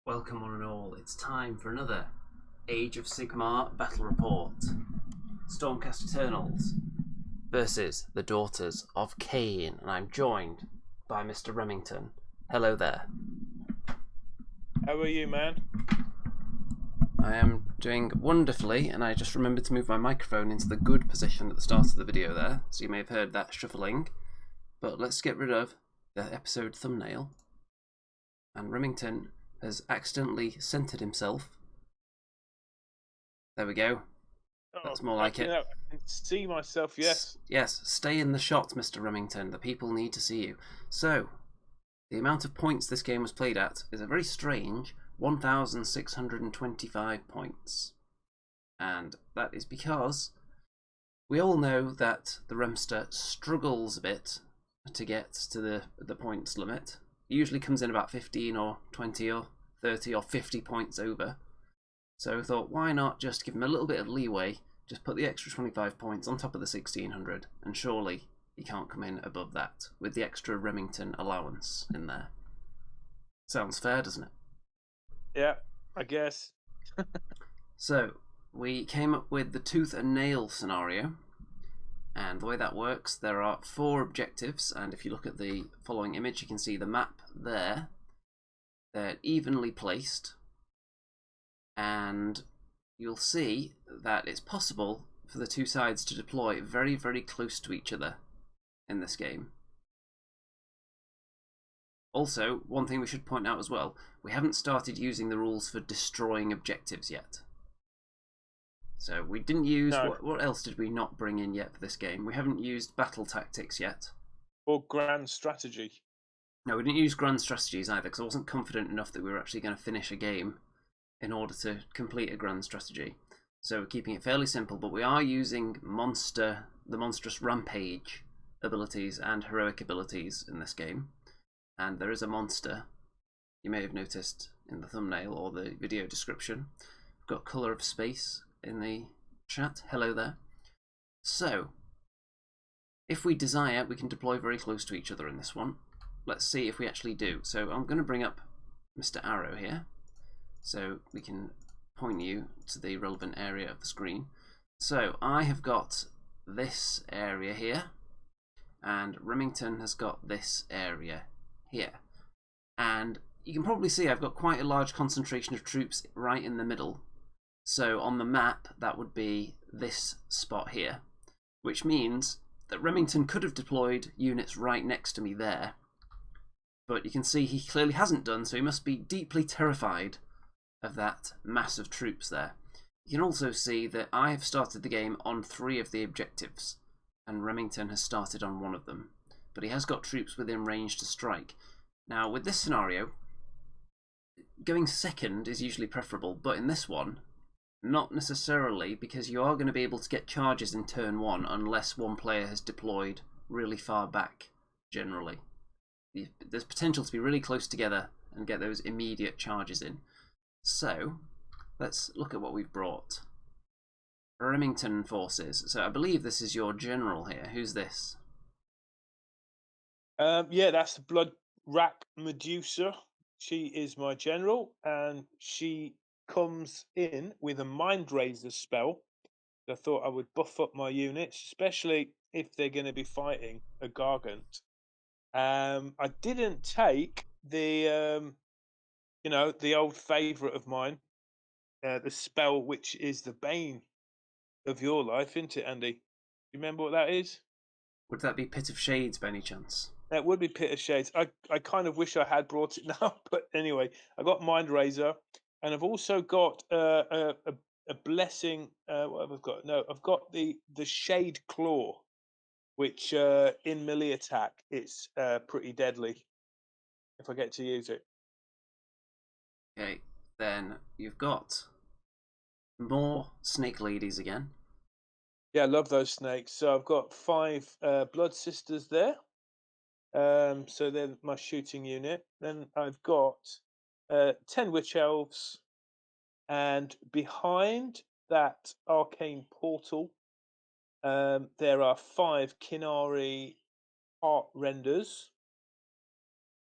Welcome one and all, it's time for another Age of Sigmar battle report. Stormcast Eternals versus the Daughters of Khaine, and I'm joined by Mr. Remington. Hello there. How are you, man? I am doing wonderfully, and I just remembered to move my microphone into the good position at the start of the video there, so you may have heard that shuffling. But let's get rid of the episode thumbnail. And Remington has accidentally centered himself. There we go. That's more like it. I can see myself, yes. Yes, stay in the shot, Mr. Remington. The people need to see you. So, the amount of points this game was played at is a very strange 1,625 points. And that is because we all know that the Remster struggles a bit to get to the points limit. It usually comes in about 15 or 20 or 30 or 50 points over. So I thought, why not just give him a little bit of leeway, just put the extra 25 points on top of the 1,600, and surely he can't come in above that, with the extra Remington allowance in there. Sounds fair, doesn't it? Yeah, I guess. So, we came up with the tooth and nail scenario, and the way that works, there are 4 objectives, and if you look at the following image, you can see the map there. They're evenly placed, and you'll see that it's possible for the two sides to deploy very, very close to each other in this game. Also, one thing we should point out as well, we haven't started using the rules for destroying objectives yet. So we didn't use... No. What else did we not bring in yet for this game? We haven't used battle tactics yet. Or grand strategy. No, we didn't use grand strategies either, because I wasn't confident enough that we were actually going to finish a game in order to complete a grand strategy. So we're keeping it fairly simple, but we are using the monstrous rampage abilities and heroic abilities in this game. And there is a monster, you may have noticed in the thumbnail or the video description. We've got Colour of Space in the chat. Hello there. So, if we desire, we can deploy very close to each other in this one. Let's see if we actually do. So I'm going to bring up Mr. Arrow here, so we can point you to the relevant area of the screen. So I have got this area here, and Remington has got this area here. And you can probably see I've got quite a large concentration of troops right in the middle. So on the map, that would be this spot here, which means that Remington could have deployed units right next to me there. But you can see he clearly hasn't done, so he must be deeply terrified of that mass of troops there. You can also see that I have started the game on 3 of the objectives, and Remington has started on 1 of them. But he has got troops within range to strike. Now, with this scenario, going second is usually preferable, but in this one, not necessarily, because you are going to be able to get charges in turn 1 unless one player has deployed really far back, generally. There's potential to be really close together and get those immediate charges in. So, let's look at what we've brought. Remington forces. So I believe this is your general here. Who's this? Yeah, that's the Blood Rack Medusa. She is my general, and she comes in with a Mind Razor spell. I thought I would buff up my units, especially if they're going to be fighting a Gargant. I didn't take the, the old favourite of mine, the spell which is the bane of your life, isn't it, Andy? Do you remember what that is? Would that be Pit of Shades by any chance? That would be Pit of Shades. I kind of wish I had brought it now, but anyway, I got Mind Razor, and I've also got a blessing. What have I got? No, I've got the Shade Claw, which in melee attack, it's pretty deadly if I get to use it. Okay, then you've got more snake ladies again. Yeah, I love those snakes. So I've got 5 Blood Sisters there. So they're my shooting unit. Then I've got 10 Witch Elves. And behind that arcane portal, there are 5 Kinari Heart Renders.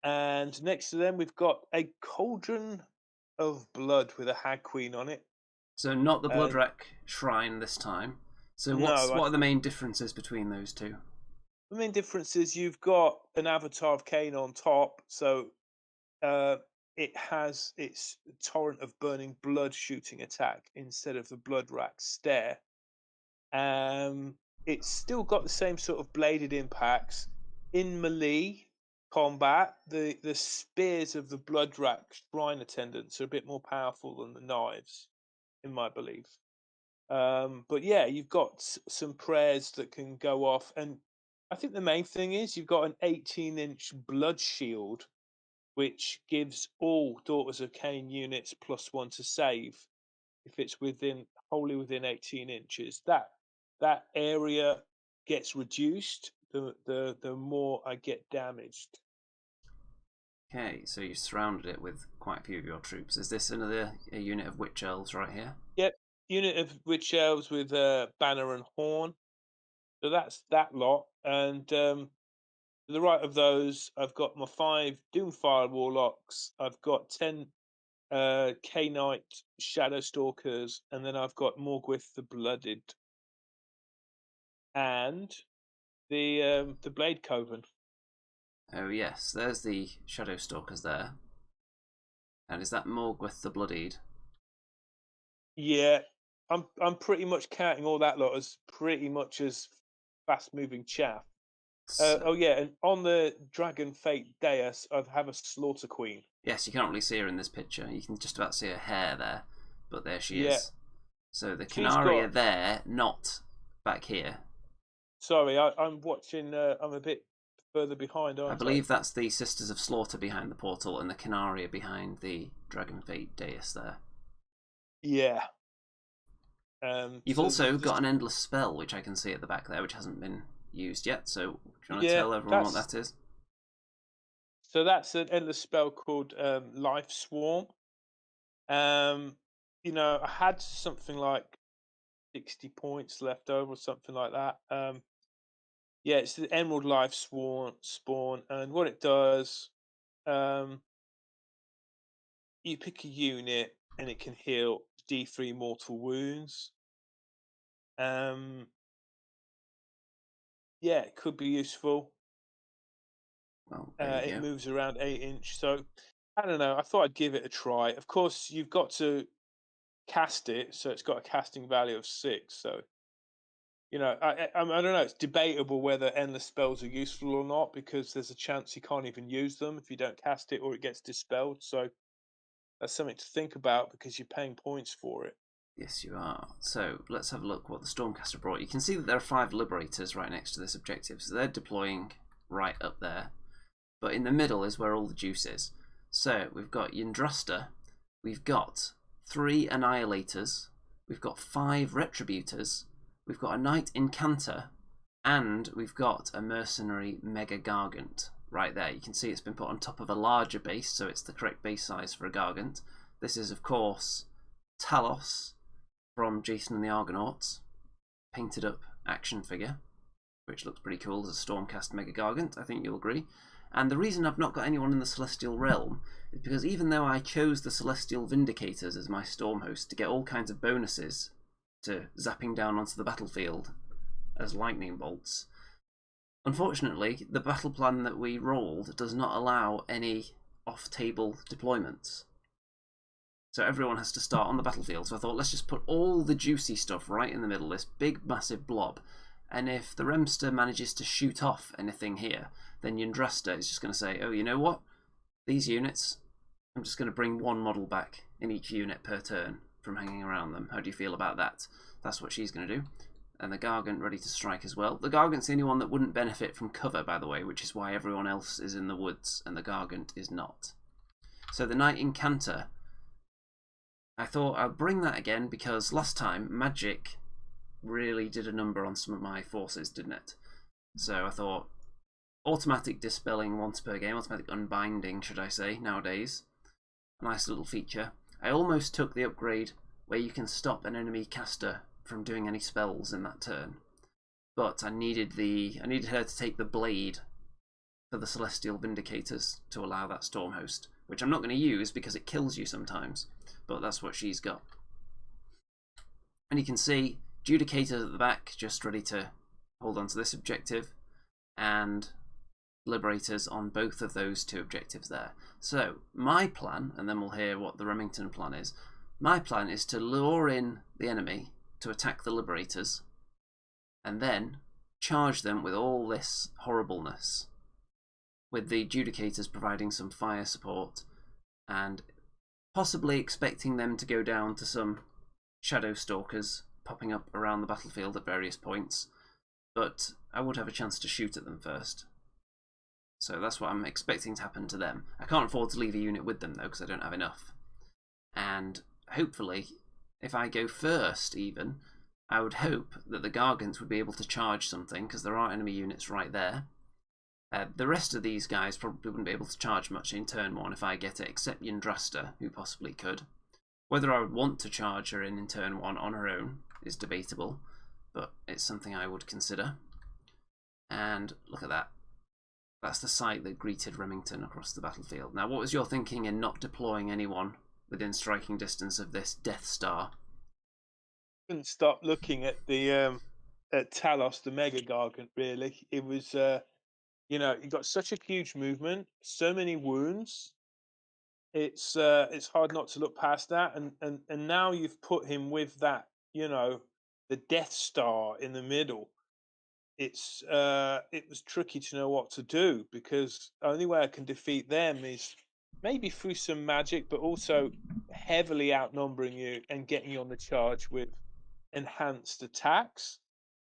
And next to them, we've got a Cauldron of Blood with a Hag Queen on it. So not the And Bloodwreck Shrine this time. So no, what are the main differences between those two? the main difference is you've got an Avatar of Kane on top, so it has its torrent of burning blood shooting attack instead of the blood rack stare. It's still got the same sort of bladed impacts. In melee combat, the spears of the blood rack shrine attendants are a bit more powerful than the knives, in my belief. But yeah, you've got some prayers that can go off, and I think the main thing is you've got an 18-inch blood shield, which gives all Daughters of Khaine units +1 to save if it's wholly within 18 inches. That area gets reduced the more I get damaged. Okay, so you surrounded it with quite a few of your troops. Is this a unit of witch elves right here? Yep, unit of witch elves with banner and horn. So that's that lot, and to the right of those, I've got my 5 Doomfire Warlocks. I've got 10 K-Knight Shadow Stalkers, and then I've got Morgwith the Blooded, and the Blade Coven. Oh yes, there's the Shadow Stalkers there. And is that Morgwith the Bloodied? Yeah, I'm pretty much counting all that lot as pretty much as fast moving chaff. Oh yeah, and on the Dragon Fate dais, I have a Slaughter Queen. Yes, you can't really see her in this picture. You can just about see her hair there, but there she Yeah. is. So the She's Canaria got- there, not back here. Sorry, I'm watching. I'm a bit further behind, I aren't I? believe that's the Sisters of Slaughter behind the portal, and the Canaria behind the Dragon Fate dais there. Yeah. You've so also there's- got an endless spell, which I can see at the back there, which hasn't been used yet. So, do you want to Yeah, tell everyone what that is? So that's an endless spell called Life Swarm. I had something like 60 points left over, or something like that. Yeah, it's the Emerald Life spawn, and what it does, you pick a unit and it can heal D3 mortal wounds. Yeah, it could be useful. Well, there you It go. moves around 8-inch, so I don't know. I thought I'd give it a try. Of course, you've got to cast it, so it's got a casting value of 6. So I don't know. It's debatable whether endless spells are useful or not, because there's a chance you can't even use them if you don't cast it, or it gets dispelled. So that's something to think about because you're paying points for it. Yes, you are. So let's have a look what the Stormcaster brought. You can see that there are 5 Liberators right next to this objective, so they're deploying right up there. But in the middle is where all the juice is. So we've got Yndrasta, we've got 3 Annihilators, we've got 5 Retributors, we've got a Knight Incanter, and we've got a mercenary Mega Gargant right there. You can see it's been put on top of a larger base, so it's the correct base size for a Gargant. This is, of course, Talos from Jason and the Argonauts, painted up action figure, which looks pretty cool as a Stormcast Mega Gargant, I think you'll agree. And the reason I've not got anyone in the Celestial Realm is because even though I chose the Celestial Vindicators as my Storm host to get all kinds of bonuses to zapping down onto the battlefield as lightning bolts, unfortunately the battle plan that we rolled does not allow any off-table deployments. So everyone has to start on the battlefield. So I thought, let's just put all the juicy stuff right in the middle, this big massive blob. And if the Remster manages to shoot off anything here, then Yndrasta is just going to say, oh, you know what? These units, I'm just going to bring 1 model back in each unit per turn from hanging around them. How do you feel about that? That's what she's going to do. And the Gargant ready to strike as well. The Gargant's the only one that wouldn't benefit from cover, by the way, which is why everyone else is in the woods and the Gargant is not. So the Knight Incanter, I thought I'd bring that again because last time magic really did a number on some of my forces, didn't it? So I thought automatic dispelling once per game, automatic unbinding, should I say, nowadays. A nice little feature. I almost took the upgrade where you can stop an enemy caster from doing any spells in that turn. But I needed her to take the blade for the Celestial Vindicators to allow that Storm host, which I'm not going to use because it kills you sometimes, but that's what she's got. And you can see Judicators at the back, just ready to hold on to this objective, and Liberators on both of those two objectives there. So my plan, and then we'll hear what the Remington plan is, my plan is to lure in the enemy to attack the Liberators, and then charge them with all this horribleness, with the Judicators providing some fire support, and possibly expecting them to go down to some Shadow Stalkers popping up around the battlefield at various points, but I would have a chance to shoot at them first. So that's what I'm expecting to happen to them. I can't afford to leave a unit with them though, because I don't have enough. And hopefully, if I go first even, I would hope that the Gargants would be able to charge something, because there are enemy units right there. The rest of these guys probably wouldn't be able to charge much in turn 1 if I get it, except Yndrasta, who possibly could. Whether I would want to charge her in turn 1 on her own is debatable, but it's something I would consider. And look at that. That's the sight that greeted Remington across the battlefield. Now, what was your thinking in not deploying anyone within striking distance of this Death Star? Couldn't stop looking at the at Talos, the Mega Gargant. Really, it was you know, you got such a huge movement, so many wounds. It's hard not to look past that, and now you've put him with that, you know, the Death Star in the middle. It was tricky to know what to do, because the only way I can defeat them is maybe through some magic, but also heavily outnumbering you and getting you on the charge with enhanced attacks,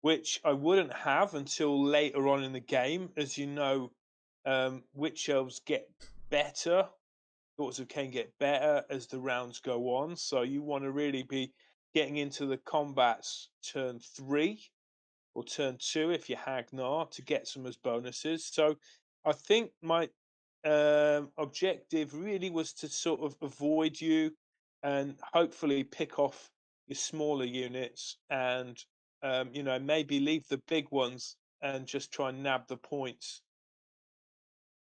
which I wouldn't have until later on in the game. As you know, witch elves get better, Daughters of Khaine get better as the rounds go on. So you want to really be getting into the combats turn 3 or turn 2 if you Hagnar to get some as bonuses. So I think my objective really was to sort of avoid you and hopefully pick off your smaller units, and you know, maybe leave the big ones and just try and nab the points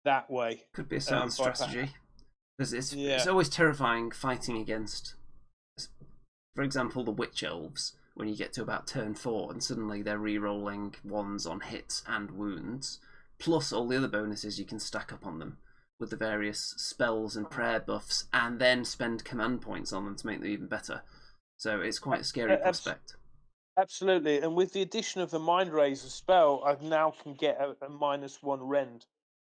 that way. Could be a sound strategy. Because it's always terrifying fighting against, for example, the Witch Elves, when you get to about turn 4 and suddenly they're re-rolling 1s on hits and wounds, plus all the other bonuses you can stack up on them with the various spells and prayer buffs, and then spend command points on them to make them even better. So it's quite a scary prospect. Absolutely, and with the addition of the Mind Razor spell, I now can get a -1 rend,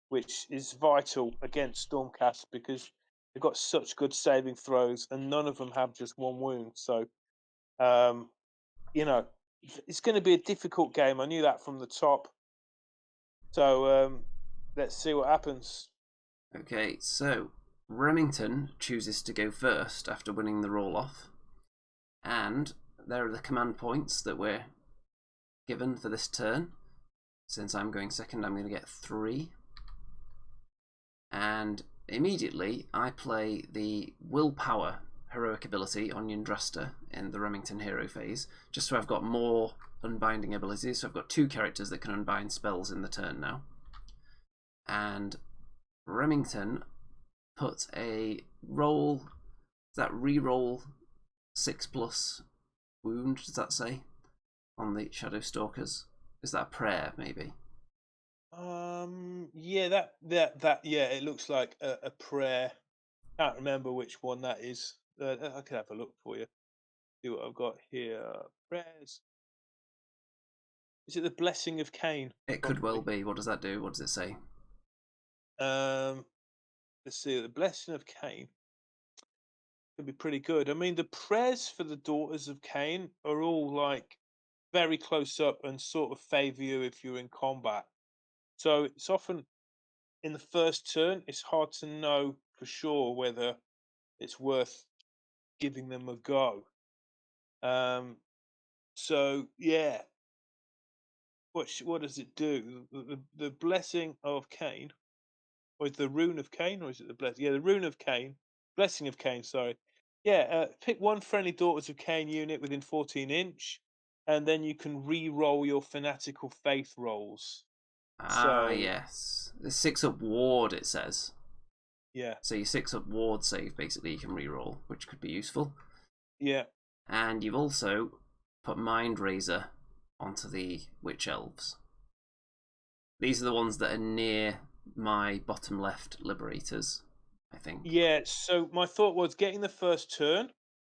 which is vital against Stormcast, because they've got such good saving throws and none of them have just 1 wound. So you know, it's going to be a difficult game. I knew that from the top. So let's see what happens. Okay, so Remington chooses to go first after winning the roll-off. And there are the command points that we're given for this turn. Since I'm going second, I'm going to get 3. And immediately I play the Willpower heroic ability on Yndrasta in the Remington hero phase, just so I've got more unbinding abilities. So I've got 2 characters that can unbind spells in the turn now. And Remington put a roll, that re-roll 6+ wound, does that say, on the Shadow Stalkers? Is that a prayer, maybe? Yeah, that yeah, it looks like a prayer. Can't remember which one that is. I can have a look for you. See what I've got here. Prayers. Is it the Blessing of Kane? It could well be. What does that do? What does it say? Let's see. The Blessing of Kane could be pretty good. I mean, the prayers for the Daughters of Khaine are all like very close up and sort of favour you if you're in combat. So it's often in the first turn, it's hard to know for sure whether it's worth giving them a go. So yeah, what does it do? The Blessing of Kane, or is the Rune of Kane, or is it the blessing? Yeah, the Rune of Kane, Blessing of Kane. Sorry. Yeah, pick 1 friendly Daughters of Khaine unit within 14 inch, and then you can re-roll your Fanatical Faith rolls. Ah, yes. The 6-up ward, it says. Yeah. So your 6-up ward save, basically, you can reroll, which could be useful. Yeah. And you've also put Mind Razor onto the Witch Elves. These are the ones that are near my bottom left Liberators, I think. Yeah, so my thought was getting the first turn.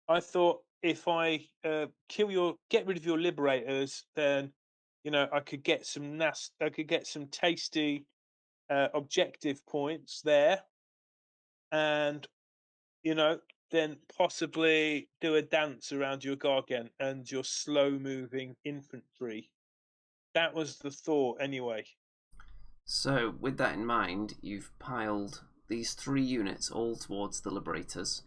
I thought if I get rid of your Liberators, then I could get some tasty objective points there, and you know, then possibly do a dance around your Gargant and your slow moving infantry. That was the thought anyway. So, with that in mind, you've piled these 3 units all towards the Liberators.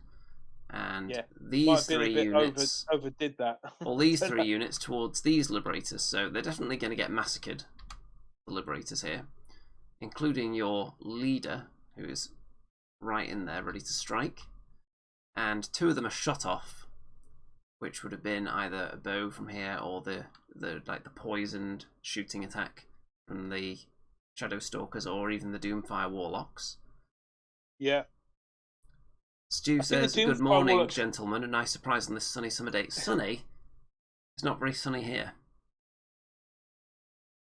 And Yeah. Might these have been a 3 bit units... overdid that. Well, these 3 units towards these Liberators, so they're definitely going to get massacred, the Liberators here. Including your leader, who is right in there, ready to strike. And 2 of them are shot off, which would have been either a bow from here or the poisoned shooting attack from the Shadow Stalkers, or even the Doomfire Warlocks. Yeah. Stu says, "Good morning, gentlemen. A nice surprise on this sunny summer day." Sunny? It's not very sunny here.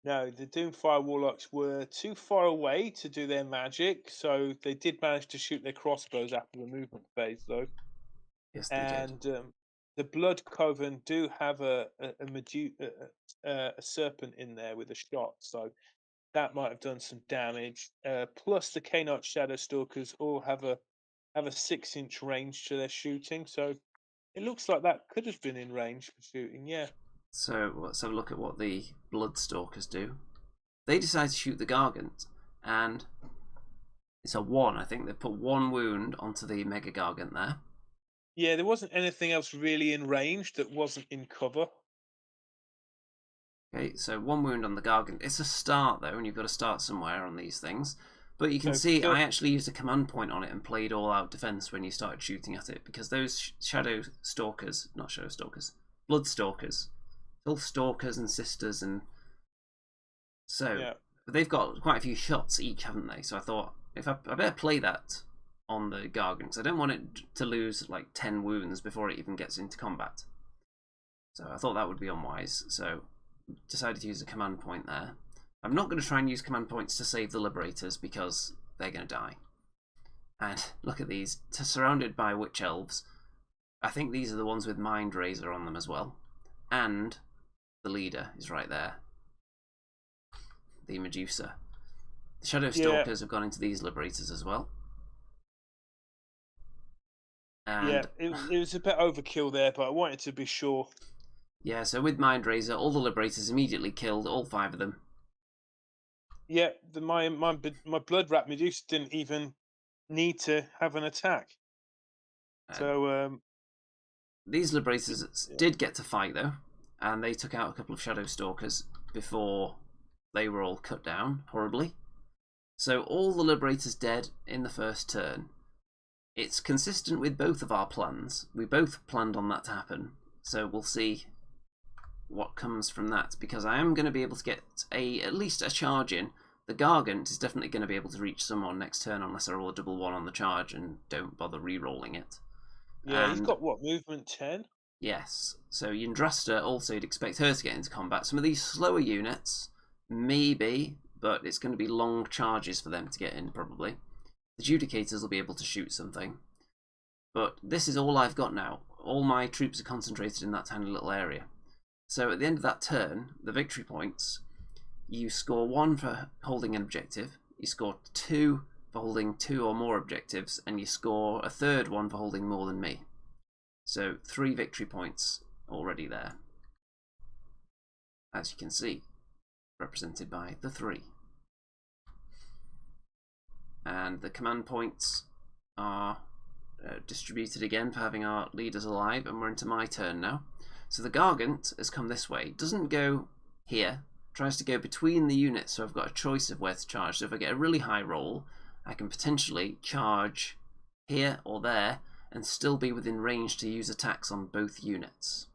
No, the Doomfire Warlocks were too far away to do their magic, so they did manage to shoot their crossbows after the movement phase, though. Yes, they did. And the Blood Coven do have a serpent in there with a shot, so that might have done some damage. Plus, the Khaine Shadow Stalkers all have a 6-inch range to their shooting, so it looks like that could have been in range for shooting. Yeah. So let's have a look at what the Bloodstalkers do. They decide to shoot the Gargant, and it's a 1. I think they've put 1 wound onto the Mega Gargant there. Yeah, there wasn't anything else really in range that wasn't in cover. Okay, so 1 wound on the Gargant. It's a start, though, and you've got to start somewhere on these things. But you can see I actually used a command point on it and played all-out defense when you started shooting at it, because those Shadow Stalkers, not Shadow Stalkers, Bloodstalkers, all Stalkers and Sisters, and so Yeah. but they've got quite a few shots each, haven't they? So I thought, if I better play that on the Gargant, because I don't want it to lose like 10 wounds before it even gets into combat. So I thought that would be unwise, so decided to use a command point there. I'm not going to try and use command points to save the Liberators, because they're going to die. And look at these, surrounded by Witch Elves. I think these are the ones with Mind Razor on them as well. And the leader is right there, the Medusa. The Shadow Stalkers have gone into these Liberators as well. And yeah, it was a bit overkill there, but I wanted to be sure. Yeah, so with Mind Razor, all the Liberators immediately killed, all 5 of them. Yeah, my Blood Rat Medusa didn't even need to have an attack. So these Liberators did get to fight, though, and they took out a couple of Shadow Stalkers before they were all cut down horribly. So all the Liberators dead in the first turn. It's consistent with both of our plans. We both planned on that to happen, so we'll see what comes from that, because I am going to be able to get at least a charge in. The Gargant is definitely going to be able to reach someone next turn, unless I roll a double 1 on the charge and don't bother re-rolling it. Yeah, he's got what, movement 10? Yes, so Yndrasta also, you'd expect her to get into combat. Some of these slower units, maybe, but it's going to be long charges for them to get in, probably. The Judicators will be able to shoot something. But this is all I've got now. All my troops are concentrated in that tiny little area. So at the end of that turn, the victory points, you score 1 for holding an objective, you score 2 for holding 2 or more objectives, and you score a third one for holding more than me. So 3 victory points already there. As you can see, represented by the 3. And the command points are distributed again for having our leaders alive, and we're into my turn now. So the Gargant has come this way, doesn't go here, tries to go between the units, so I've got a choice of where to charge. So if I get a really high roll, I can potentially charge here or there and still be within range to use attacks on both units,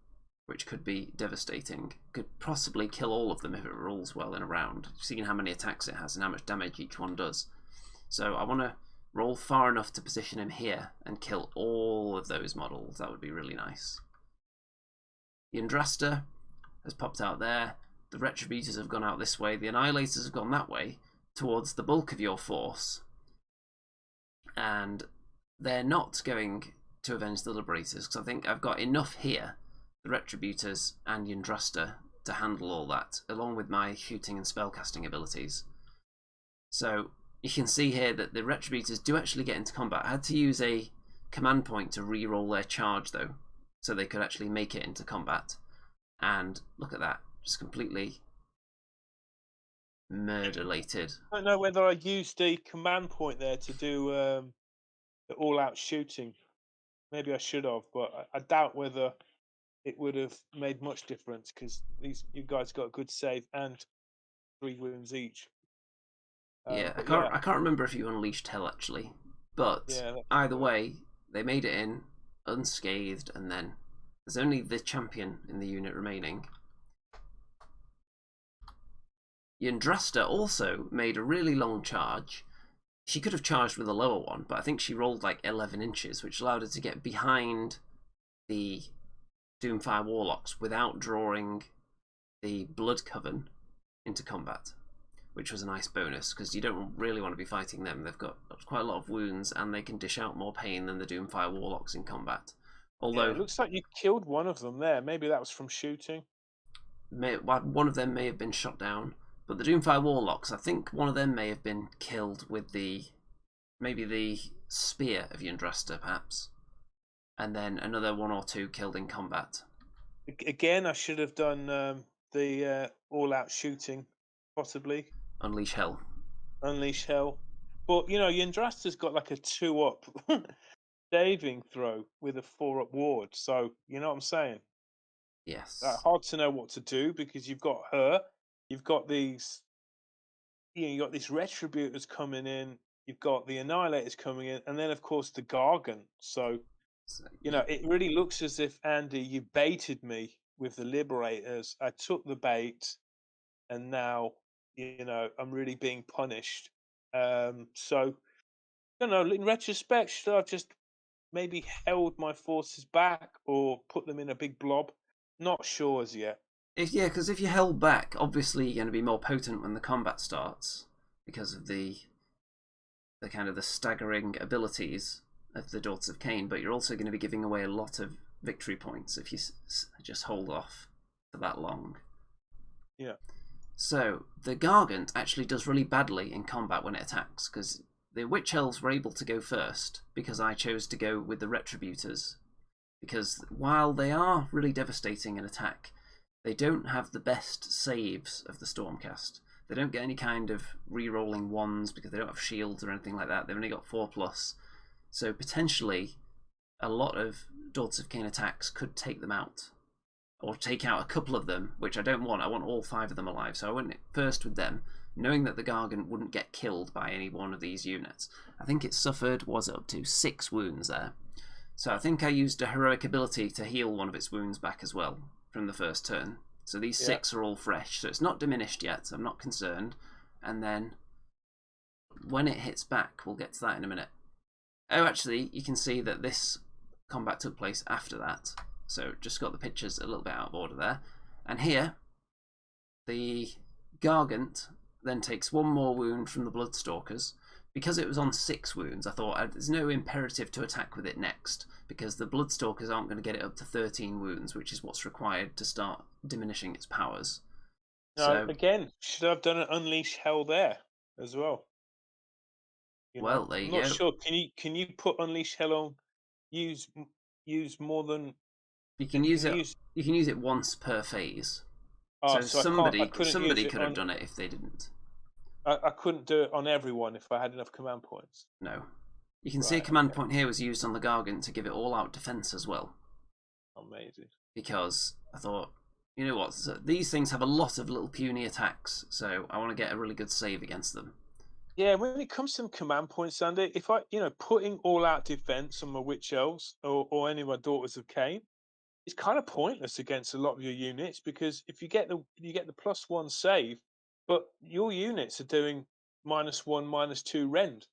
which could be devastating. Could possibly kill all of them if it rolls well in a round, seeing how many attacks it has and how much damage each one does. So I want to roll far enough to position him here and kill all of those models. That would be really nice. Yndrasta has popped out there. The Retributors have gone out this way. The Annihilators have gone that way towards the bulk of your force. And they're not going to avenge the Liberators, because I think I've got enough here, the Retributors and Yndrasta, to handle all that, along with my shooting and spellcasting abilities. So you can see here that the Retributors do actually get into combat. I had to use a command point to re-roll their charge, though, so they could actually make it into combat. And look at that, just completely murderlated. I don't know whether I used the command point there to do the all-out shooting. Maybe I should have, but I doubt whether it would have made much difference, because you guys got a good save and 3 wounds each. Yeah, I can't remember if you unleashed hell actually, but yeah, either way, they made it in unscathed, and then there's only the champion in the unit remaining. Yndrasta also made a really long charge. She could have charged with a lower one, but I think she rolled like 11 inches, which allowed her to get behind the Doomfire Warlocks without drawing the Blood Coven into combat, which was a nice bonus, because you don't really want to be fighting them. They've got quite a lot of wounds, and they can dish out more pain than the Doomfire Warlocks in combat. Although it looks like you killed one of them there. Maybe that was from shooting. One of them may have been shot down, but the Doomfire Warlocks, I think one of them may have been killed with maybe the spear of Yndrasta, perhaps, and then another 1 or 2 killed in combat. Again, I should have done the all-out shooting, possibly. Unleash hell. Unleash hell. But, Yndrasta's got like a 2-up saving throw with a 4-up ward. So, you know what I'm saying? Yes. Hard to know what to do, because you've got her, you've got these, you've got these Retributors coming in, you've got the Annihilators coming in, and then, of course, the Gargant. So, it really looks as if, Andy, you baited me with the Liberators. I took the bait, and now, I'm really being punished. So, I don't know, in retrospect, should I have just maybe held my forces back or put them in a big blob? Not sure as yet. Because if you held back, obviously you're going to be more potent when the combat starts, because of the kind of the staggering abilities of the Daughters of Khaine, but you're also going to be giving away a lot of victory points if you just hold off for that long. Yeah. So the Gargant actually does really badly in combat when it attacks, because the Witch Elves were able to go first because I chose to go with the Retributors. Because while they are really devastating in attack, they don't have the best saves of the Stormcast. They don't get any kind of re-rolling ones because they don't have shields or anything like that. They've only got 4+. So potentially a lot of Daughters of Khaine attacks could take them out. Or take out a couple of them, which I don't want. I want all 5 of them alive. So I went first with them, knowing that the Gargant wouldn't get killed by any one of these units. I think it suffered, was it up to 6 wounds there. So I think I used a heroic ability to heal one of its wounds back as well from the first turn. So these 6 are all fresh. So it's not diminished yet. So I'm not concerned. And then when it hits back, we'll get to that in a minute. Oh, actually, you can see that this combat took place after that. So just got the pictures a little bit out of order there. And here, the Gargant then takes 1 more wound from the Bloodstalkers. Because it was on 6 wounds, I thought there's no imperative to attack with it next, because the Bloodstalkers aren't going to get it up to 13 wounds, which is what's required to start diminishing its powers. No, again, should I have done an Unleash Hell there as well? Well, there you go. I'm go. not sure. Can you put Unleash Hell on? Use more than you can use it. You can use it once per phase. So somebody could have done it if they didn't. I couldn't do it on everyone if I had enough command points. No. You can see a command point here was used on the Gargant to give it all-out defense as well. Amazing. Because I thought, you know what, so these things have a lot of little puny attacks, so I want to get a really good save against them. Yeah, when it comes to command points, Andy, if I, putting all-out defense on my Witch Elves or any of my Daughters of Khaine, it's kind of pointless against a lot of your units, because if you get the +1 save, but your units are doing -1, -2 rend.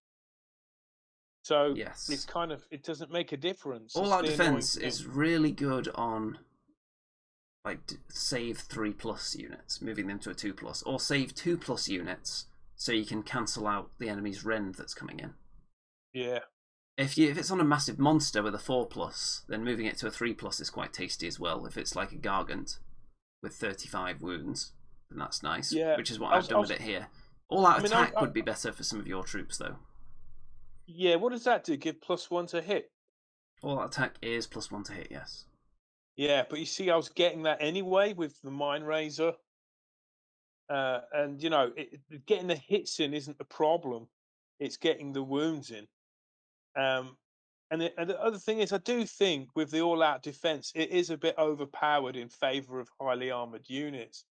So it's Yes. kind of, it doesn't make a difference. All It's out the annoying defense thing. is really good on like save 3+ units, moving them to a 2+, or save 2+ units so you can cancel out the enemy's rend that's coming in. Yeah. If it's on a massive monster with a 4+, then moving it to a 3+ is quite tasty as well. If it's like a Gargant with 35 wounds, then that's nice, Yeah. which is what I've done with it here. All out attack would be better for some of your troops though. Yeah, what does that do? Give +1 to hit? All out attack is +1 to hit, yes. Yeah, but you see, I was getting that anyway with the Mind Razor. And, you know, getting the hits in isn't the problem. It's getting the wounds in. Um, and the other thing is, I do think with the all-out defense, it is a bit overpowered in favor of highly armored units,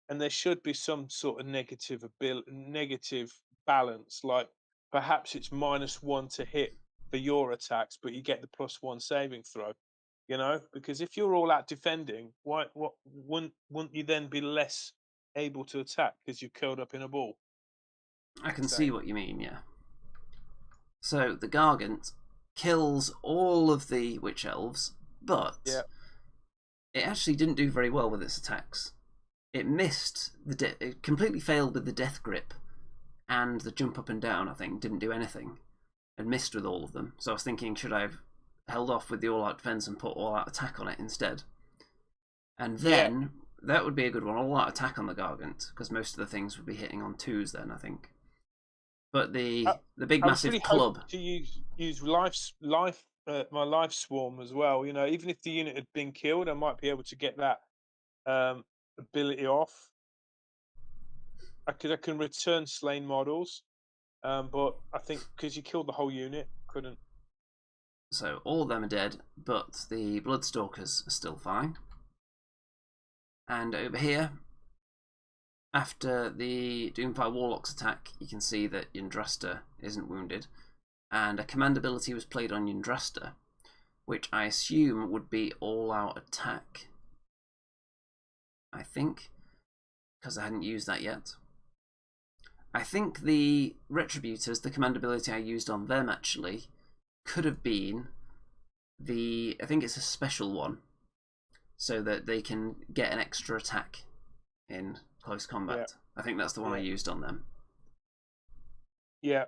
and there should be some sort of negative balance. Like perhaps it's -1 to hit for your attacks, but you get the +1 saving throw. You know, because if you're all out defending, what wouldn't you then be less able to attack because you're curled up in a ball? I can see Same. what you mean, yeah. So the Gargant kills all of the Witch Elves, but Yeah. it actually didn't do very well with its attacks. It missed it completely failed with the Death Grip, and the jump up and down, I think, didn't do anything, and missed with all of them. So I was thinking, should I have held off with the all-out defense and put all-out attack on it instead? And then that would be a good one, all-out attack on the Gargant, because most of the things would be hitting on 2s then, I think. But the big I was massive really club. hoping to use my life swarm as well. You know, even if the unit had been killed, I might be able to get that ability off. I can return slain models, but I think because you killed the whole unit, couldn't. So all of them are dead, but the Bloodstalkers are still fine. And over here, after the Doomfire Warlock's attack, you can see that Yndrasta isn't wounded, and a command ability was played on Yndrasta, which I assume would be all-out attack. I think, because I hadn't used that yet. I think the Retributors, the command ability I used on them actually, could have been I think it's a special one, so that they can get an extra attack in close combat. Yeah. I think that's the one I used on them. Yeah.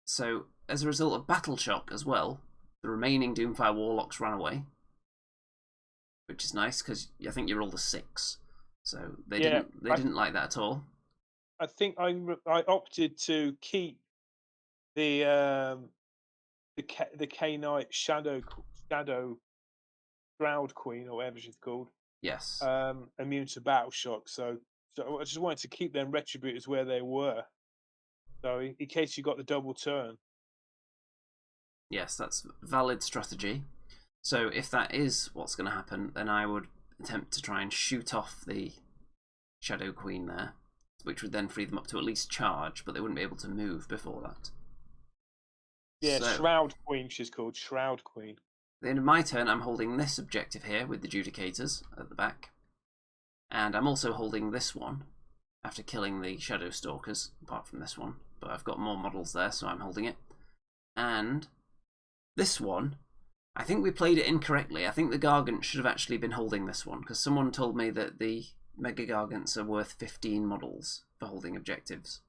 So, as a result of Battle Shock as well, the remaining Doomfire Warlocks ran away, which is nice because I think you rolled a 6, so they didn't like that at all. I think I opted to keep the Khainite Shadow Shroud Queen, or whatever she's called. Yes. Immune to battle shock. So I just wanted to keep them Retributors where they were. So in case you got the double turn. Yes, that's valid strategy. So if that is what's going to happen, then I would attempt to try and shoot off the Shadow Queen there, which would then free them up to at least charge, but they wouldn't be able to move before that. Yeah, So, Shroud Queen she's called, Shroud Queen. Then in my turn, I'm holding this objective here with the Judicators at the back. And I'm also holding this one after killing the Shadow Stalkers, apart from this one. But I've got more models there, so I'm holding it. And this one, I think we played it incorrectly. I think the Gargant should have actually been holding this one, because someone told me that the Mega Gargants are worth 15 models for holding objectives.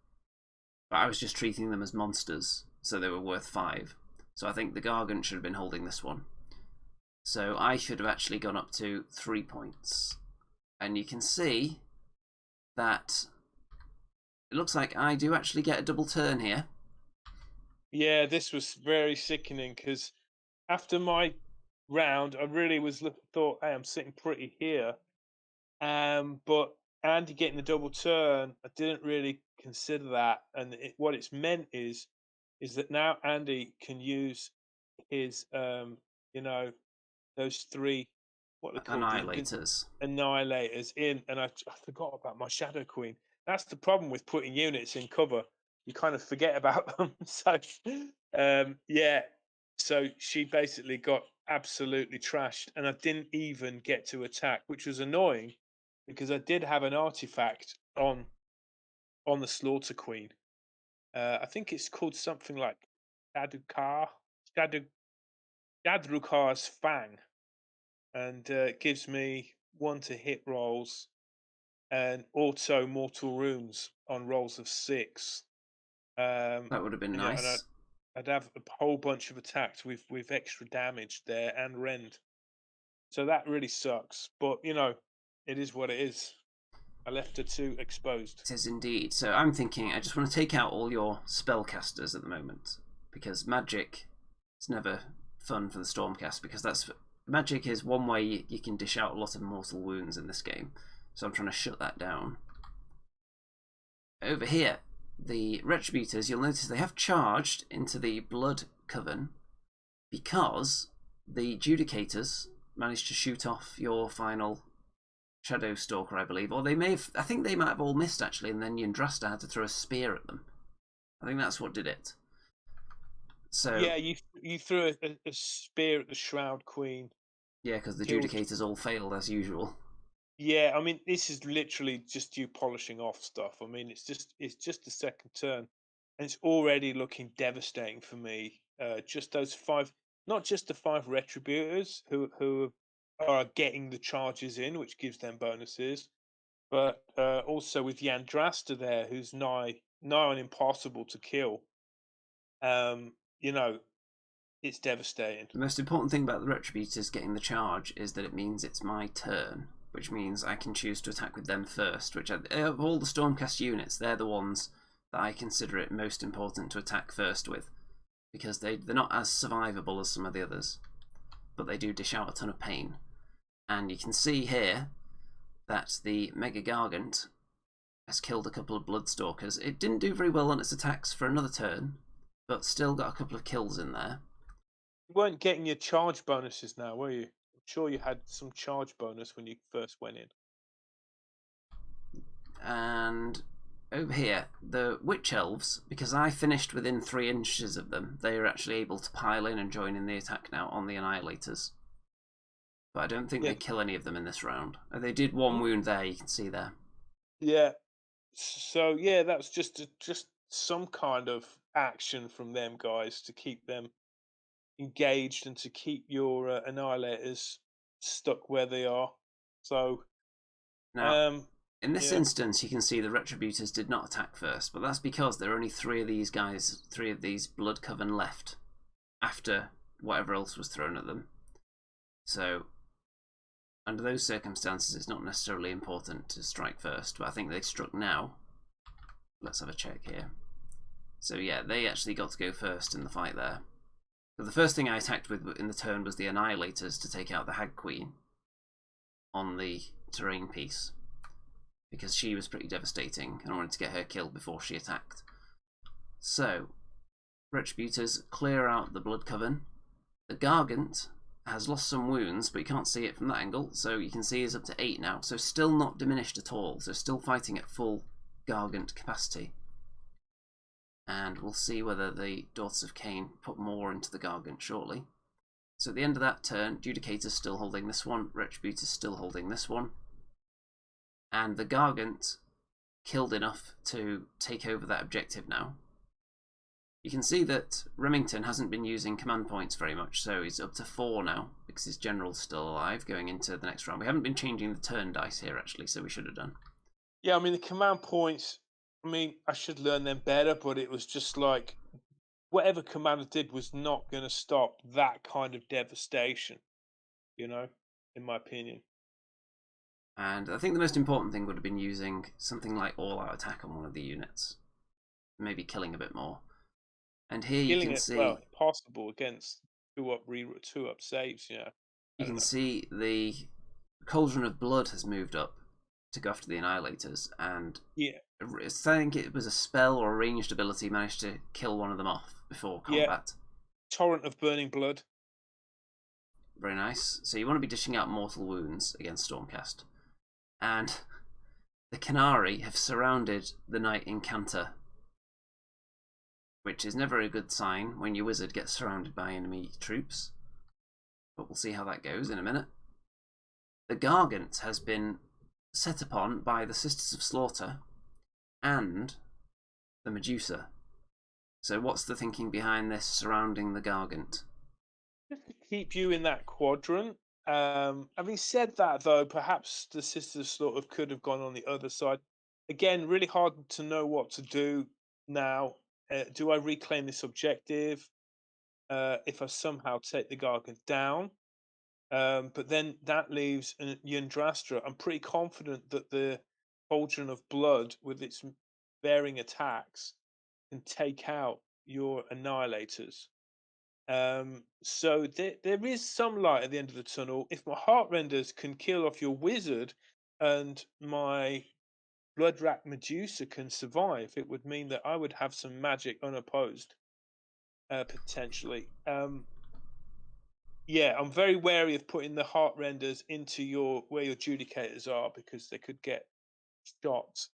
But I was just treating them as monsters, so they were worth 5. So I think the Gargant should have been holding this one. So I should have actually gone up to 3 points. And you can see that it looks like I do actually get a double turn here. Yeah, this was very sickening because after my round, I really thought, hey, I'm sitting pretty here. But Andy getting the double turn, I didn't really consider that. And what it's meant is that now Andy can use his, you know, those 3, what they called, Annihilators. annihilators in. And I forgot about my Shadow Queen. That's the problem with putting units in cover. You kind of forget about them. So, yeah. So she basically got absolutely trashed, and I didn't even get to attack, which was annoying because I did have an artifact on the Slaughter Queen. I think it's called something like Adukar, Dadrukar's Fang, and it gives me 1 to hit rolls and auto mortal runes on rolls of 6. That would have been And nice. I'd have a whole bunch of attacks with extra damage there and rend. So that really sucks. But it is what it is. I left her too exposed. It is indeed. So I'm thinking I just want to take out all your spellcasters at the moment, because magic is never fun for the Stormcast, because magic is one way you can dish out a lot of mortal wounds in this game. So I'm trying to shut that down. Over here, the Retributors, you'll notice they have charged into the Blood Coven because the Judicators managed to shoot off your final Shadow Stalker, I believe. Or they may have, I think they might have all missed actually, and then Yndrasta had to throw a spear at them. I think that's what did it. So yeah, you threw a spear at the Shroud Queen. Yeah, because the Judicators all failed as usual. Yeah, I mean, this is literally just you polishing off stuff. I mean, it's just the second turn, and it's already looking devastating for me. Just those 5, not just the 5 Retributors who are getting the charges in, which gives them bonuses, but also with Yandrasta there, who's nigh on impossible to kill. You know, it's devastating. The most important thing about the Retributors getting the charge is that it means it's my turn, which means I can choose to attack with them first, which of all the Stormcast units, they're the ones that I consider it most important to attack first with, because they're not as survivable as some of the others, but they do dish out a ton of pain. And you can see here that the Mega Gargant has killed a couple of Bloodstalkers. It didn't do very well on its attacks for another turn, but still got a couple of kills in there. You weren't getting your charge bonuses now, were you? I'm sure you had some charge bonus when you first went in. And over here, the Witch Elves, because I finished within 3 inches of them, they are actually able to pile in and join in the attack now on the Annihilators. But I don't think they kill any of them in this round. They did 1 wound there, you can see there. Yeah. So yeah, that's just some kind of action from them guys to keep them engaged and to keep your Annihilators stuck where they are. So now, in this instance, you can see the Retributors did not attack first, but that's because there are only 3 of these guys, 3 of these Blood Coven left after whatever else was thrown at them. So under those circumstances, it's not necessarily important to strike first, but I think they struck now. Let's have a check here. So yeah, they actually got to go first in the fight there. So the first thing I attacked with in the turn was the Annihilators to take out the Hag Queen on the terrain piece, because she was pretty devastating and I wanted to get her killed before she attacked. So, Retributors clear out the Blood Coven. The Gargant has lost some wounds, but you can't see it from that angle, so you can see he's up to 8 now, so still not diminished at all, so still fighting at full Gargant capacity. And we'll see whether the Daughters of Khaine put more into the Gargant shortly. So at the end of that turn, Judicator's still holding this one, Retributor's still holding this one, and the Gargant killed enough to take over that objective now. You can see that Remington hasn't been using command points very much, so he's up to 4 now, because his general's still alive going into the next round. We haven't been changing the turn dice here, actually, so we should have done. Yeah, I mean, the command points, I mean, I should learn them better, but it was just like, whatever Commander did was not going to stop that kind of devastation, you know, in my opinion. And I think the most important thing would have been using something like all-out attack on one of the units. Maybe killing a bit more. And here you can see... well, impossible against 2-up saves, yeah. You can see the Cauldron of Blood has moved up to go after the Annihilators, and I think it was a spell or a ranged ability managed to kill one of them off before combat. Torrent of Burning Blood. Very nice. So you want to be dishing out mortal wounds against Stormcast. And the Canary have surrounded the Knight Incanter, which is never a good sign when your wizard gets surrounded by enemy troops. But we'll see how that goes in a minute. The Gargant has been set upon by the Sisters of Slaughter and the Medusa. So what's the thinking behind this surrounding the Gargant? Just to keep you in that quadrant. Having said that, though, perhaps the sisters sort of could have gone on the other side. Again, really hard to know what to do now. Do I reclaim this objective? If I somehow take the Gargant down, but then that leaves Yndrastra. I'm pretty confident that the Cauldron of Blood, with its varying attacks, can take out your Annihilators. So there is some light at the end of the tunnel. If my Heartrenders can kill off your wizard and my Bloodwrack Medusa can survive, it would mean that I would have some magic unopposed, potentially. Yeah, I'm very wary of putting the Heartrenders into where your Judicators are, because they could get shot.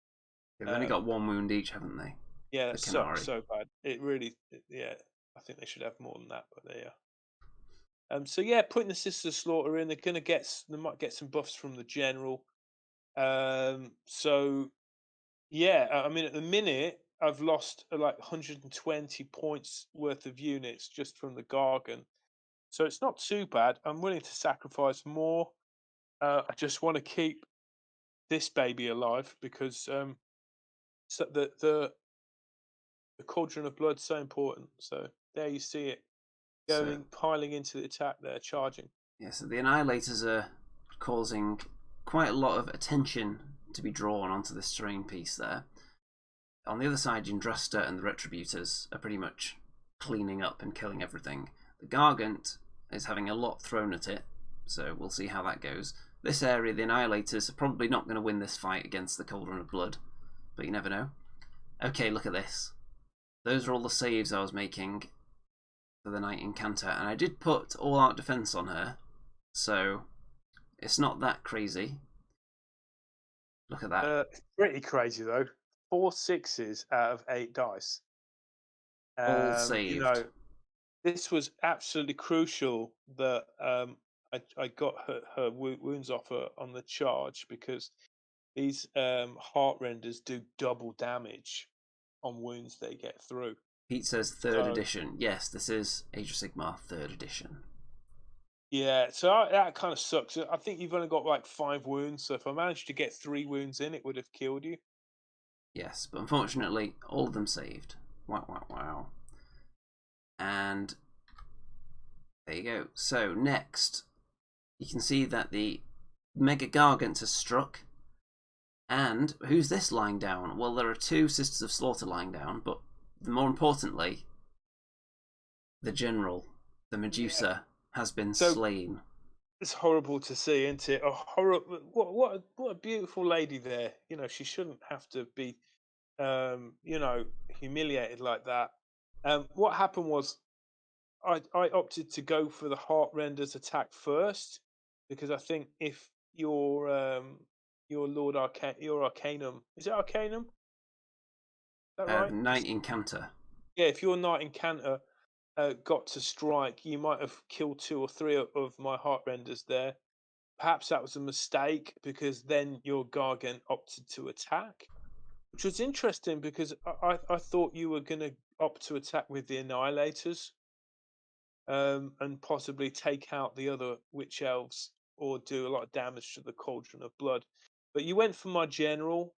They've only got 1 wound each, haven't they? Yeah, The that sucks Khanari. so bad. It really, yeah. I think they should have more than that, but they are. So yeah, putting the Sisters of Slaughter in, they might get some buffs from the general. So yeah, I mean, at the minute I've lost like 120 points worth of units just from the Gargant. So it's not too bad. I'm willing to sacrifice more. I just want to keep this baby alive, because so the Cauldron of Blood's so important. So there you see it. Piling into the attack there, charging. Yeah, so the Annihilators are causing quite a lot of attention to be drawn onto this terrain piece there. On the other side, Yndrasta and the Retributors are pretty much cleaning up and killing everything. The Gargant is having a lot thrown at it, so we'll see how that goes. This area, the Annihilators are probably not going to win this fight against the Cauldron of Blood, but you never know. Okay, look at this. Those are all the saves I was making for the Knight Incantor, and I did put all-out defense on her, so it's not that crazy. Look at that. Pretty crazy though. 4 6s out of 8 dice. All saved. You know, this was absolutely crucial that I got her wounds off her on the charge, because these Heartrenders do double damage on wounds they get through. Pete says 3rd edition. Yes, this is Age of Sigmar 3rd edition. Yeah, so that kind of sucks. I think you've only got like 5 wounds, so if I managed to get 3 wounds in, it would have killed you. Yes, but unfortunately, all of them saved. Wow, wow, wow. And there you go. So next, you can see that the Mega Gargant has struck. And who's this lying down? Well, there are 2 Sisters of Slaughter lying down, but more importantly, the General, the Medusa, has been slain. It's horrible to see, isn't it? What a beautiful lady there. You know, she shouldn't have to be, humiliated like that. What happened was, I opted to go for the Heartrenders attack first, because I think if your Arcanum, is it Arcanum? Is that right? Knight Incantor. Yeah, if your Knight Incantor got to strike, you might have killed 2 or 3 of my Heartrenders there. Perhaps that was a mistake, because then your Gargant opted to attack, which was interesting, because I thought you were going to opt to attack with the Annihilators, and possibly take out the other Witch Elves or do a lot of damage to the Cauldron of Blood. But you went for my General,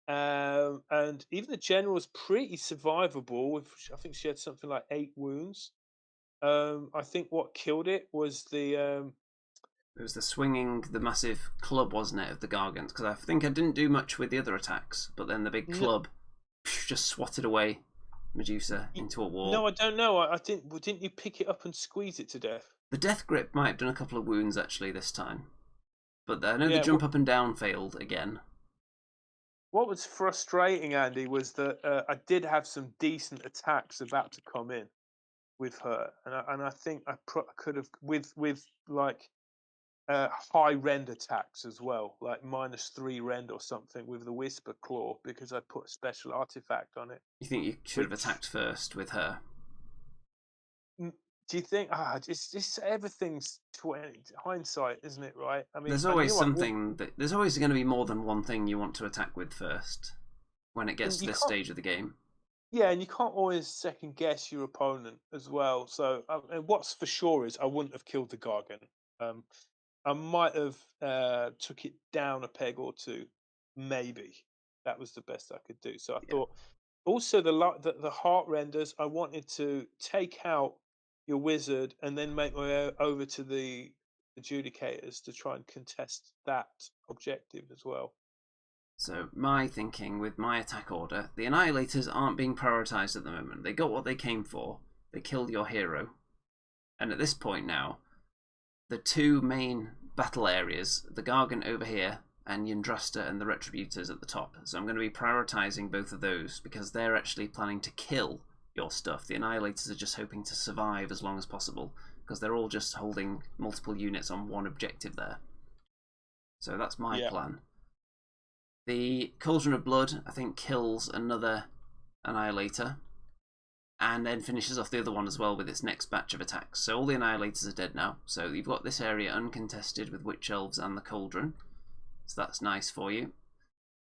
and even the General was pretty survivable. I think she had something like 8 wounds. I think what killed it was it was the swinging, the massive club, wasn't it, of the Gargant? Because I think I didn't do much with the other attacks, but then the big club just swatted away Medusa into a wall. No, I don't know. I didn't. Didn't you pick it up and squeeze it to death? The Death Grip might have done a couple of wounds actually this time, but I know the jump up and down failed again. What was frustrating, Andy, was that I did have some decent attacks about to come in with her, and I think I could have with like high rend attacks as well, like -3 rend or something with the Whisper Claw, because I put a special artifact on it. You think you should have attacked first with her? Do you think? It's just everything's hindsight, isn't it? Right? I mean, there's always something there's always going to be more than one thing you want to attack with first when it gets to this stage of the game. Yeah, and you can't always second guess your opponent as well. So, and what's for sure is I wouldn't have killed the Gargant. Um, I might have took it down a peg or two, maybe. That was the best I could do. So I Yeah. thought, also the heart renders. I wanted to take out your wizard and then make my way over to the adjudicators to try and contest that objective as well. So my thinking with my attack order, the Annihilators aren't being prioritised at the moment. They got what they came for. They killed your hero. And at this point now, the two main battle areas, the Gargant over here, and Yndrasta and the Retributors at the top. So I'm going to be prioritising both of those because they're actually planning to kill your stuff. The Annihilators are just hoping to survive as long as possible because they're all just holding multiple units on one objective there. So that's my plan. The Cauldron of Blood, I think, kills another Annihilator and then finishes off the other one as well with its next batch of attacks. So all the Annihilators are dead now. So you've got this area uncontested with Witch Elves and the Cauldron. So that's nice for you.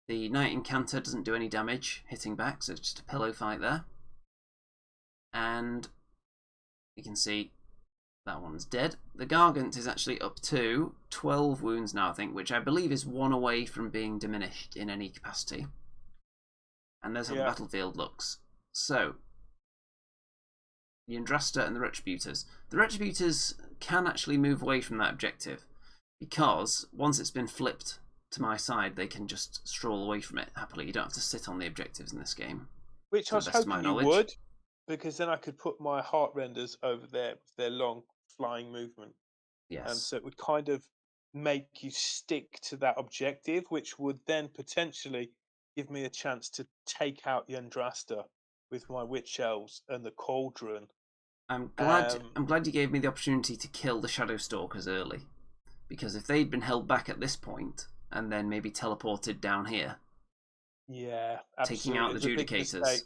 The Knight Incanter doesn't do any damage hitting back, so it's just a pillow fight there. And you can see that one's dead. The Gargant is actually up to 12 wounds now, I think, which I believe is one away from being diminished in any capacity. And there's how the battlefield looks. So, the Yndrasta and the Retributors. The Retributors can actually move away from that objective, because once it's been flipped to my side, they can just stroll away from it happily. You don't have to sit on the objectives in this game. Which I was hoping you would, because then I could put my heart renders over there with their long flying movement. Yes. So it would kind of make you stick to that objective, which would then potentially give me a chance to take out Yndrasta with my Witch Elves and the Cauldron. I'm glad you gave me the opportunity to kill the Shadow Stalkers early, because if they'd been held back at this point and then maybe teleported down here, yeah, absolutely. taking out the Judicators.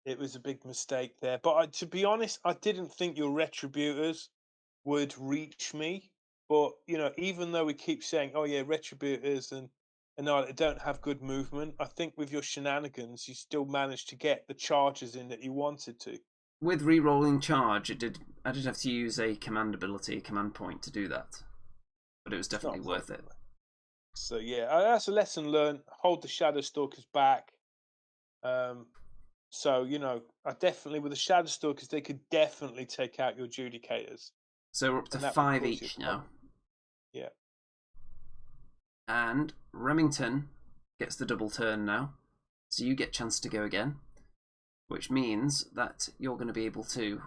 It was a big mistake there. But to be honest, I didn't think your Retributors would reach me. But, you know, even though we keep saying, oh, yeah, Retributors and no, they don't have good movement, I think with your shenanigans, you still managed to get the charges in that you wanted to. With re-rolling charge, I did have to use a command ability, a command point to do that. But it was definitely worth it. So, yeah, that's a lesson learned. Hold the Shadow Stalkers back. So, you know, I definitely, with the Shadow Stalkers, they could definitely take out your Judicators. So we're up to 5 each now. Yeah. And Remington gets the double turn now. So you get a chance to go again, which means that you're going to be able to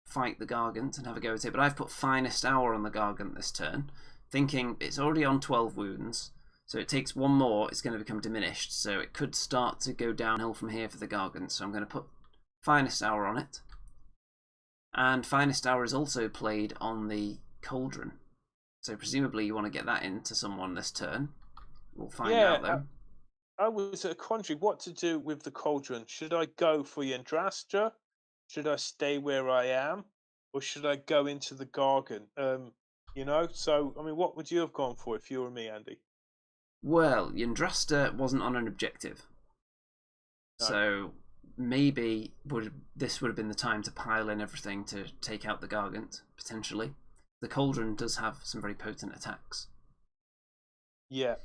fight the Gargant and have a go at it. But I've put Finest Hour on the Gargant this turn, thinking it's already on 12 wounds. So it takes one more, it's going to become diminished. So it could start to go downhill from here for the Gargant. So I'm going to put Finest Hour on it. And Finest Hour is also played on the Cauldron. So presumably you want to get that into someone this turn. We'll find out though. I was at a quandary what to do with the Cauldron. Should I go for Yndrasta? Should I stay where I am? Or should I go into the Gargant? You know, so, I mean, what would you have gone for if you were me, Andy? Well, Yndrasta wasn't on an objective. No. So maybe this would have been the time to pile in everything to take out the Gargant, potentially. The Cauldron does have some very potent attacks. Yeah.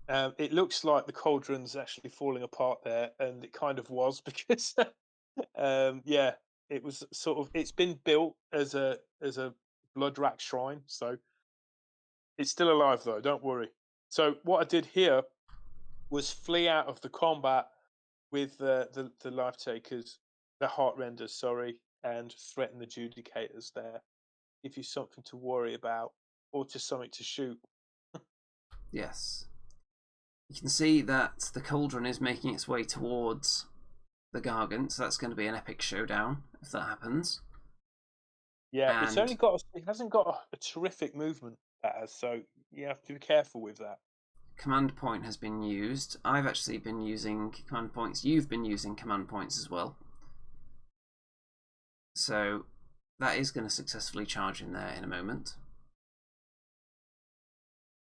It looks like the Cauldron's actually falling apart there, and it kind of was because, yeah, it was sort of. It's been built as a blood rack shrine, so it's still alive though. Don't worry. So what I did here was flee out of the combat with the life takers, the heart renders, sorry, and threaten the judicators there. Give you something to worry about, or just something to shoot. Yes. You can see that the Cauldron is making its way towards the Gargant, so that's going to be an epic showdown if that happens. Yeah, and it hasn't got a terrific movement, that has, so you have to be careful with that. Command point has been used. I've actually been using command points. You've been using command points as well. So that is going to successfully charge in there in a moment.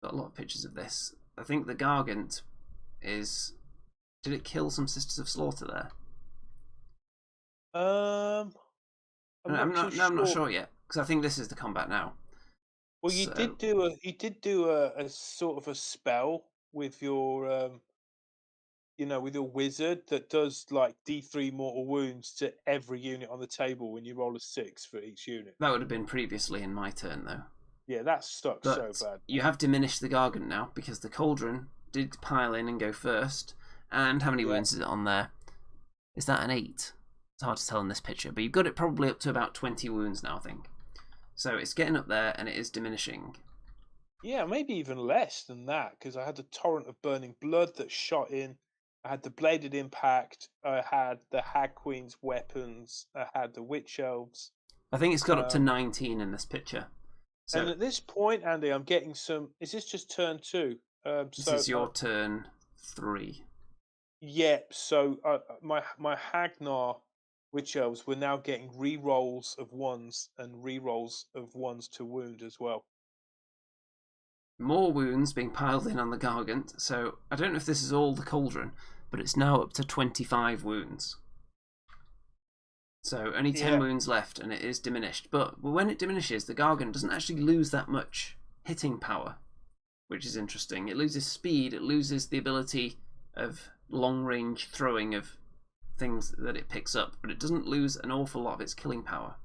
Got a lot of pictures of this. I think the Gargant is... Did it kill some Sisters of Slaughter there? I'm not too I'm not sure. sure yet because I think this is the combat now. Well, So you did do a sort of a spell with your with your wizard that does like D3 mortal wounds to every unit on the table when you roll a 6 for each unit. that would have been previously in my turn though. Yeah, that stuck so But bad. you have diminished the Gargant now because the Cauldron did pile in and go first. And how many Yeah. wounds is it on there? Is that an 8? It's hard to tell in this picture, but you've got it probably up to about 20 wounds now, I think. So it's getting up there and it is diminishing. Yeah, maybe even less than that because I had the torrent of burning blood that shot in. I had the bladed impact. I had the Hag Queen's weapons. I had the witch elves. I think it's got up to Um, 19 in this picture. and So at this point, Andy, I'm getting some. Is this just turn 2? this is your turn 3. Yeah. So my Hagnar witch elves were now getting re-rolls of ones and re-rolls of ones to wound as well. More wounds being piled in on the Gargant. So I don't know if this is all the Cauldron, but it's now up to 25 wounds. So only 10 Yeah. wounds left and it is diminished. But when it diminishes, the Gargant doesn't actually lose that much hitting power, which is interesting. It loses speed, it loses the ability of long-range throwing of things that it picks up, but it doesn't lose an awful lot of its killing power,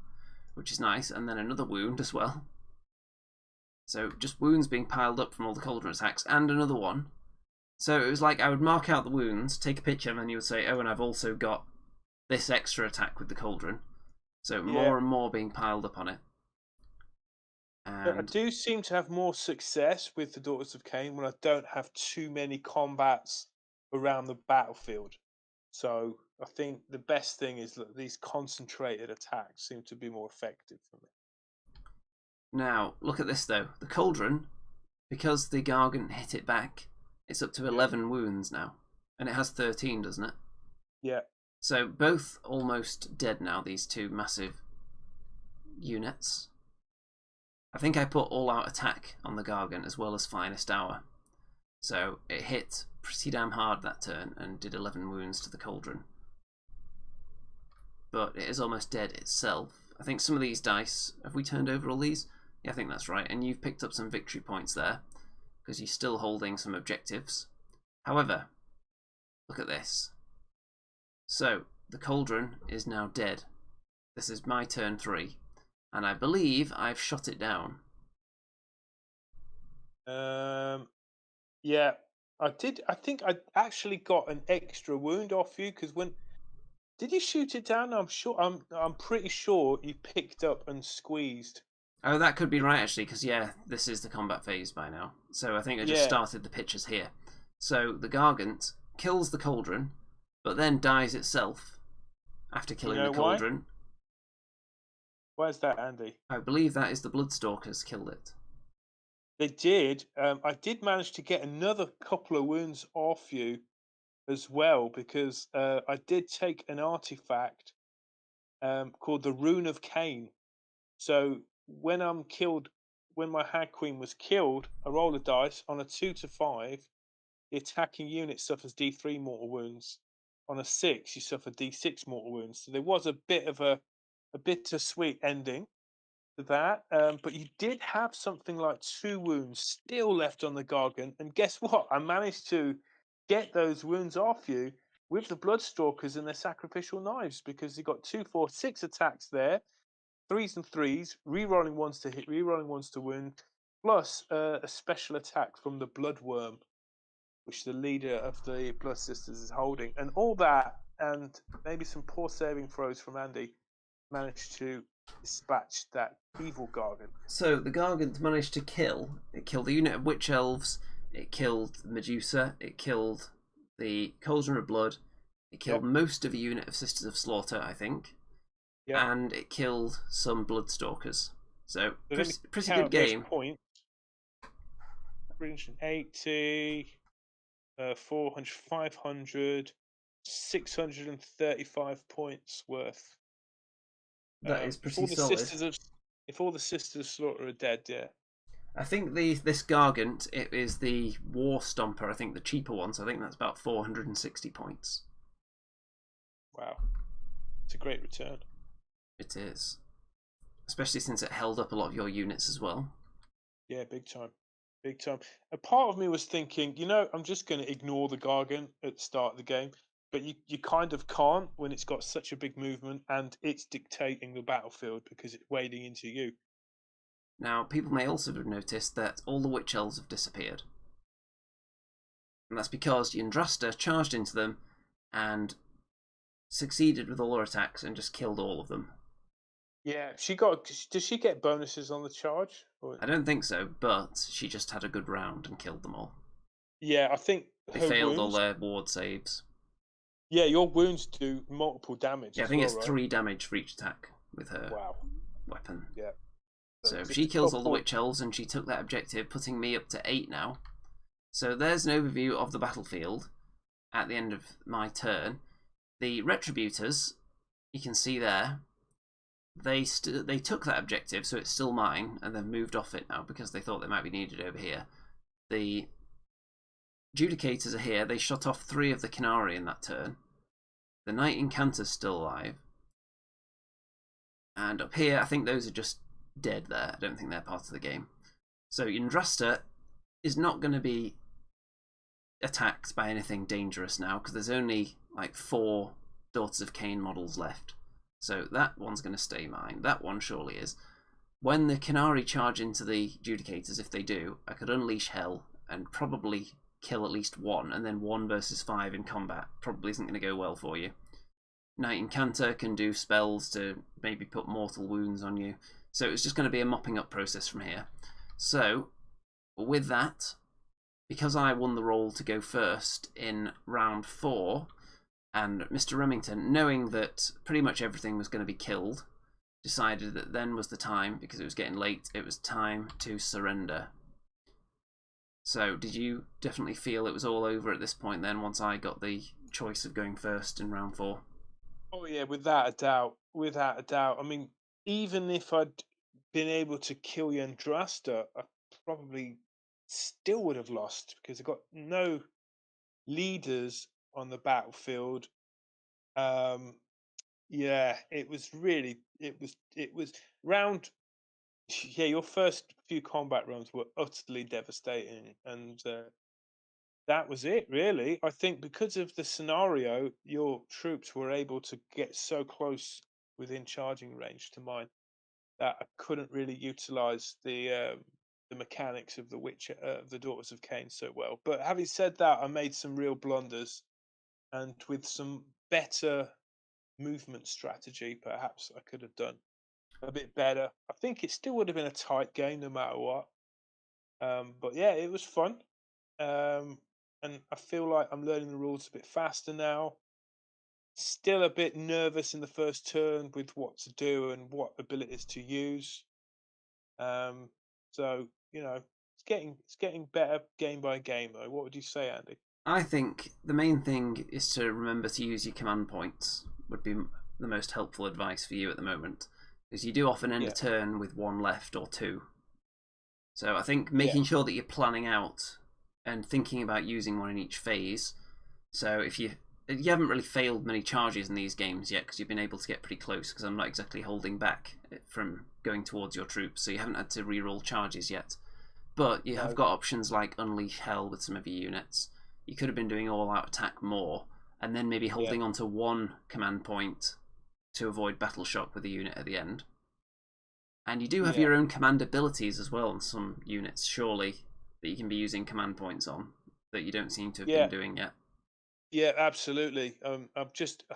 which is nice. And then another wound as well. So just wounds being piled up from all the Cauldron attacks, and another one. So it was like I would mark out the wounds, take a picture, and then you would say, oh, and I've also got this extra attack with the Cauldron. So Yeah. more and more being piled up on it. I And do seem to have more success with the Daughters of Khaine when I don't have too many combats around the battlefield. So I think the best thing is that these concentrated attacks seem to be more effective for me. now, look at this though. The Cauldron, because the Gargant hit it back, it's up to 11 wounds now. And it has 13, doesn't it? Yeah. So both almost dead now, these two massive units. I think I put all-out attack on the Gargant as well as Finest Hour. So it hit pretty damn hard that turn and did 11 wounds to the Cauldron. But it is almost dead itself. I think some of these dice, have we turned over all these? Yeah, I think that's right. And you've picked up some victory points there because you're still holding some objectives. However, look at this. So the Cauldron is now dead. This is my turn 3. And I believe I've shot it down. Yeah, I did. I think I actually got an extra wound off you because when did you shoot it down? I'm sure. I'm pretty sure you picked up and squeezed. Oh, that could be right actually, because yeah, this is the combat phase by now. So I think I just Yeah. started the pictures here. So the Gargant kills the Cauldron, but then dies itself after killing know the why? Cauldron. Where's that, Andy? I believe that is the Bloodstalkers killed it. They did. I did manage to get another couple of wounds off you as well because I did take an artifact called the Rune of Kane. So when I'm killed, when my Hag Queen was killed, I roll a dice on a 2 to 5. The attacking unit suffers D3 mortal wounds. On a 6, you suffer D6 mortal wounds. So there was a bit of a bittersweet ending to that. But you did have something like 2 wounds still left on the Gargant. And guess what? I managed to get those wounds off you with the Bloodstalkers and their sacrificial knives because you got 2, 4, 6 attacks there. 3s and 3s, re-rolling ones to hit, re-rolling ones to wound, plus a special attack from the Bloodworm, which the leader of the Blood Sisters is holding. And all that, and maybe some poor saving throws from Andy, managed to dispatch that evil Gargant. So the Gargant managed to kill. It killed a unit of Witch Elves. It killed Medusa. It killed the Cauldron of Blood. It killed most of a unit of Sisters of Slaughter, I think. And it killed some Bloodstalkers. So pretty good game. Points. 380, 400, 500, 635 points worth. That is pretty solid. If all the Sisters of Slaughter are dead, yeah. I think this Gargant, it is the War Stomper, I think the cheaper one, so I think that's about 460 points. Wow. It's a great return. It is. Especially since it held up a lot of your units as well. Yeah, big time. Big time. A part of me was thinking, I'm just going to ignore the Gargant at the start of the game. But you kind of can't when it's got such a big movement and it's dictating the battlefield because it's wading into you. Now, people may also have noticed that all the Witch Elves have disappeared. And that's because Yndrasta charged into them and succeeded with all her attacks and just killed all of them. Yeah, does she get bonuses on the charge? I don't think so, but she just had a good round and killed them all. Yeah, I think they failed all their ward saves. Yeah, your wounds do multiple damage. Yeah, I think it's 3 damage for each attack with her weapon. Yeah. So she kills all the Witch Elves and she took that objective, putting me up to 8 now. So there's an overview of the battlefield at the end of my turn. The Retributors, you can see there, they took that objective, so it's still mine, and they've moved off it now because they thought they might be needed over here. The Judicators are here. They shot off 3 of the Khanari in that turn. The Knight Incanter's still alive. And up here, I think those are just dead there. I don't think they're part of the game. So Yndrasta is not going to be attacked by anything dangerous now because there's only like 4 Daughters of Khaine models left. So that one's going to stay mine. That one surely is. When the Khanari charge into the Judicators, if they do, I could unleash Hell and probably kill at least 1, and then 1 versus 5 in combat probably isn't going to go well for you. Knight Incanter can do spells to maybe put mortal wounds on you. So it's just going to be a mopping up process from here. So, with that, because I won the role to go first in round 4, and Mr. Remington, knowing that pretty much everything was going to be killed, decided that then was the time, because it was getting late, it was time to surrender. So, did you definitely feel it was all over at this point then, once I got the choice of going first in round 4? Oh yeah, without a doubt. Without a doubt. I mean, even if I'd been able to kill Yndrasta, I probably still would have lost because I got no leaders on the battlefield. Yeah, it was round. Yeah, your first few combat runs were utterly devastating, and that was it, really. I think because of the scenario, your troops were able to get so close within charging range to mine that I couldn't really utilize the mechanics of the Daughters of Khaine so well. But having said that, I made some real blunders, and with some better movement strategy, perhaps I could have done a bit better. I think it still would have been a tight game no matter what. But yeah, it was fun. And I feel like I'm learning the rules a bit faster now. Still a bit nervous in the first turn with what to do and what abilities to use. So it's getting better game by game though. What would you say, Andy? I think the main thing is to remember to use your command points would be the most helpful advice for you at the moment, because you do often end a turn with 1 left or 2. So I think making sure that you're planning out and thinking about using one in each phase. So if you haven't really failed many charges in these games yet because you've been able to get pretty close, because I'm not exactly holding back from going towards your troops, so you haven't had to reroll charges yet. But you have got options like Unleash Hell with some of your units. You could have been doing all-out attack more, and then maybe holding on to 1 command point to avoid battle shock with a unit at the end. And you do have your own command abilities as well on some units, surely, that you can be using command points on that you don't seem to have been doing yet. Yeah, absolutely. I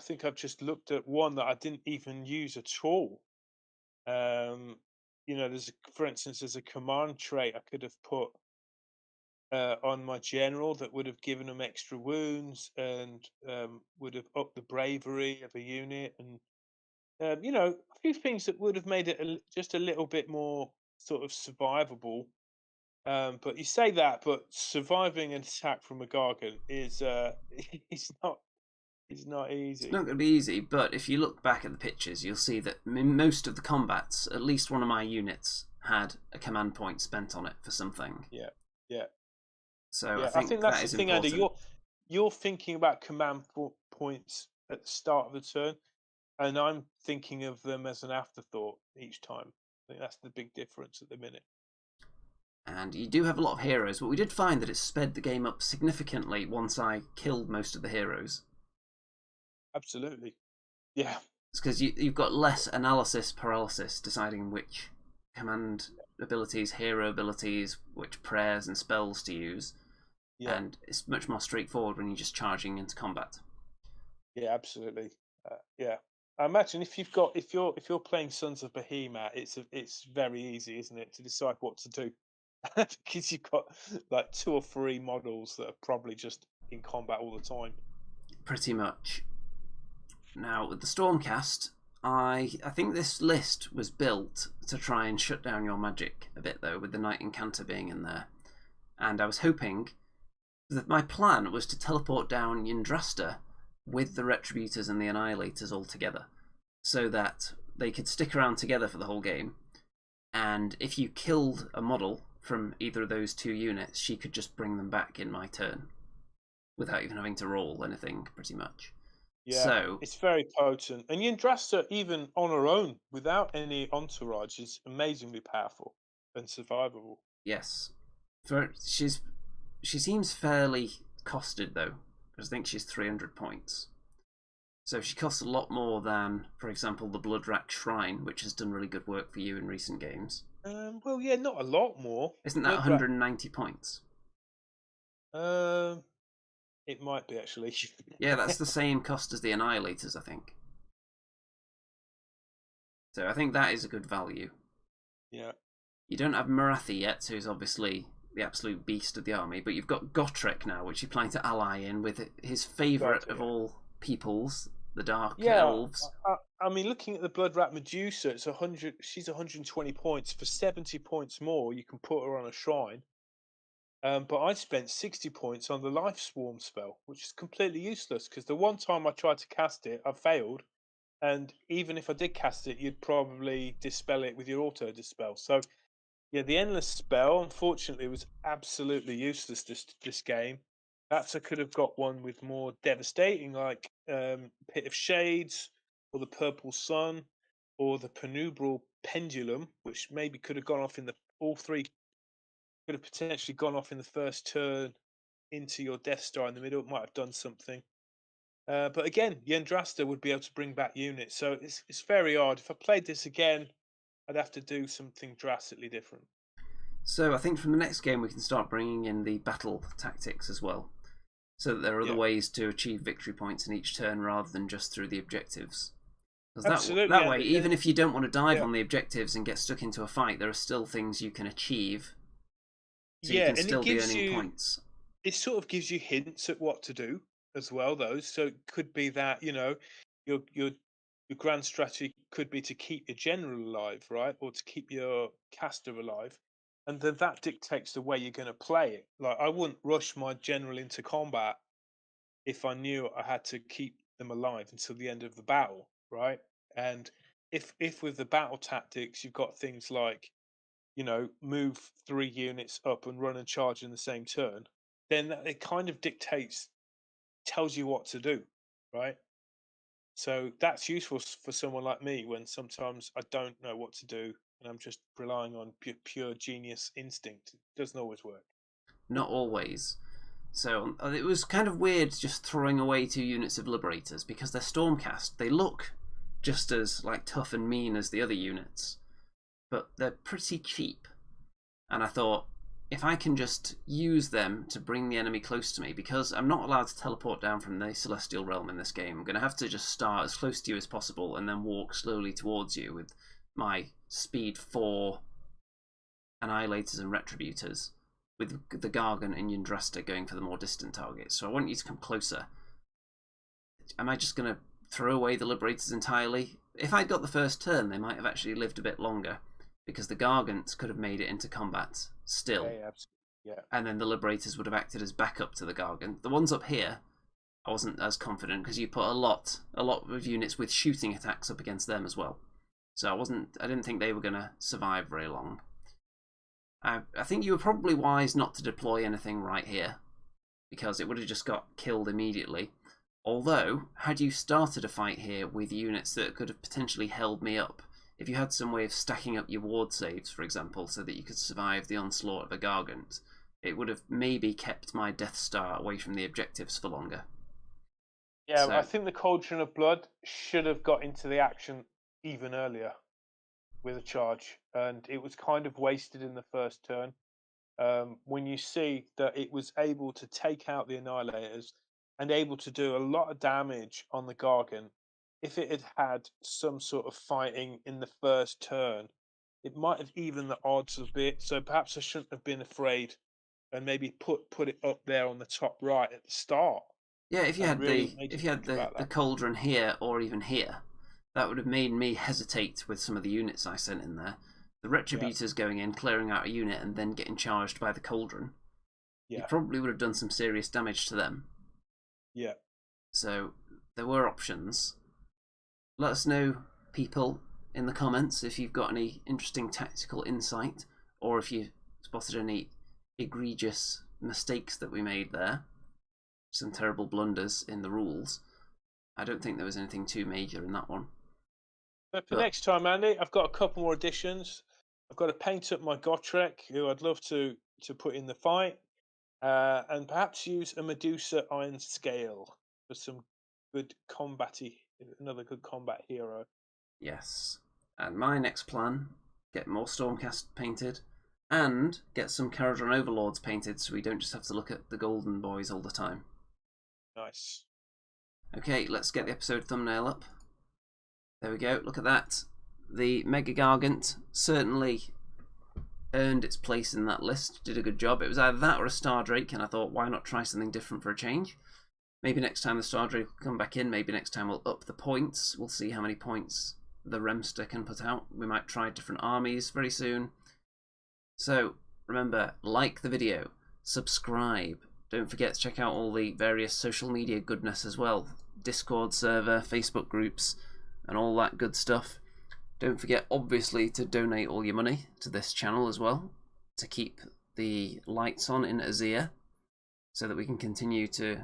think I've just looked at one that I didn't even use at all. For instance, there's a command trait I could have put on my general that would have given them extra wounds and would have upped the bravery of a unit, and a few things that would have made it just a little bit more sort of survivable. But you say that, but surviving an attack from a Gargant is it's not easy. It's not going to be easy, but if you look back at the pictures, you'll see that in most of the combats, at least one of my units had a command point spent on it for something. Yeah. So I think that's the thing, Andy. You're thinking about command points at the start of the turn. and I'm thinking of them as an afterthought each time. I think that's the big difference at the minute. And you do have a lot of heroes, but we did find that it sped the game up significantly once I killed most of the heroes. Absolutely. Yeah. It's because you've got less analysis paralysis deciding which command abilities, hero abilities, which prayers and spells to use. Yeah. And it's much more straightforward when you're just charging into combat. Yeah, absolutely. Yeah. I imagine if you're playing Sons of Behemoth, it's very easy, isn't it, to decide what to do. Because you've got like 2 or 3 models that are probably just in combat all the time. Pretty much. Now, with the Stormcast, I think this list was built to try and shut down your magic a bit, though, with the Knight Incanter being in there. And I was hoping that my plan was to teleport down Yndrasta with the Retributors and the Annihilators all together, so that they could stick around together for the whole game. And if you killed a model from either of those 2 units, she could just bring them back in my turn without even having to roll anything, pretty much. Yeah, so it's very potent. And Yndrasta, even on her own, without any entourage, is amazingly powerful and survivable. Yes. She seems fairly costed, though, because I think she's 300 points. So she costs a lot more than, for example, the Bloodrack Shrine, which has done really good work for you in recent games. Well, yeah, not a lot more. Isn't that 190 points? It might be, actually. Yeah, that's the same cost as the Annihilators, I think. So I think that is a good value. Yeah. You don't have Marathi yet, so he's obviously the absolute beast of the army, but you've got Gotrek now, which you're planning to ally in with his favourite of all peoples, the Dark Elves. I mean, looking at the Bloodrat Medusa, it's 100. She's 120 points. For 70 points more, you can put her on a shrine. But I spent 60 points on the Life Swarm spell, which is completely useless because the one time I tried to cast it, I failed. And even if I did cast it, you'd probably dispel it with your auto dispel. So, yeah, the Endless spell, unfortunately, was absolutely useless this game. Perhaps I could have got one with more devastating, like Pit of Shades, or the Purple Sun, or the Penubral Pendulum, which maybe could have gone off in all 3 could have potentially gone off in the first turn into your Death Star in the middle. It might have done something. But again, Yndrasta would be able to bring back units. So it's very odd. If I played this again, I'd have to do something drastically different. So I think from the next game we can start bringing in the battle tactics as well. So that there are other ways to achieve victory points in each turn rather than just through the objectives. Absolutely. That way, even if you don't want to dive on the objectives and get stuck into a fight, there are still things you can achieve. So you can still be earning points. It sort of gives you hints at what to do as well, though. So it could be that, your grand strategy could be to keep your general alive, right? Or to keep your caster alive. And then that dictates the way you're going to play it. Like, I wouldn't rush my general into combat if I knew I had to keep them alive until the end of the battle, right? And if with the battle tactics, you've got things like, move 3 units up and run and charge in the same turn, then it kind of tells you what to do, right? So that's useful for someone like me when sometimes I don't know what to do and I'm just relying on pure genius instinct. It doesn't always work. Not always. So it was kind of weird just throwing away 2 units of Liberators because they're Stormcast. They look just as tough and mean as the other units, but they're pretty cheap. And I thought, if I can just use them to bring the enemy close to me, because I'm not allowed to teleport down from the Celestial Realm in this game, I'm going to have to just start as close to you as possible and then walk slowly towards you with my speed 4 Annihilators and Retributors, with the Gargant and Yndrasta going for the more distant targets. So I want you to come closer. Am I just going to throw away the Liberators entirely? If I'd got the first turn, they might have actually lived a bit longer, because the Gargants could have made it into combat still. Yeah, absolutely. Yeah. And then the Liberators would have acted as backup to the Gargant. The ones up here, I wasn't as confident because you put a lot of units with shooting attacks up against them as well. So I didn't think they were going to survive very long. I think you were probably wise not to deploy anything right here, because it would have just got killed immediately. Although, had you started a fight here with units that could have potentially held me up, if you had some way of stacking up your ward saves, for example, so that you could survive the onslaught of a Gargant, it would have maybe kept my Death Star away from the objectives for longer. Yeah, So, I think the Cauldron of Blood should have got into the action even earlier with a charge, and it was kind of wasted in the first turn. When you see that it was able to take out the Annihilators and able to do a lot of damage on the Gargant, if it had had some sort of fighting in the first turn, it might have evened the odds a bit. So perhaps I shouldn't have been afraid and maybe put it up there on the top right at the start. yeah, if you And had really made you think about the that. Cauldron here or even here, that would have made me hesitate with some of the units I sent in there. The Retributors going in, clearing out a unit, and then getting charged by the Cauldron. You Yeah, probably would have done some serious damage to them. yeah. So there were options. Let us know, people, in the comments if you've got any interesting tactical insight, or if you spotted any egregious mistakes that we made there. Some terrible blunders in the rules. I don't think there was anything too major in that one. But for next time, Andy, I've got a couple more additions. I've got to paint up my Gotrek, who I'd love to put in the fight, and perhaps use a Medusa Iron Scale for some good another good combat hero. Yes. And my next plan, get more Stormcast painted, and get some Caradron Overlords painted so we don't just have to look at the golden boys all the time. Nice. Okay, let's get the episode thumbnail up. There we go, look at that. The Mega Gargant certainly earned its place in that list, did a good job. It was either that or a Star Drake, and I thought, why not try something different for a change? Maybe next time the Star Drake will come back in, maybe next time we'll up the points. We'll see how many points the Remster can put out. We might try different armies very soon. So, remember, like the video, subscribe. Don't forget to check out all the various social media goodness as well. Discord server, Facebook groups, and all that good stuff. Don't forget, obviously, to donate all your money to this channel as well, to keep the lights on in Azir, so that we can continue to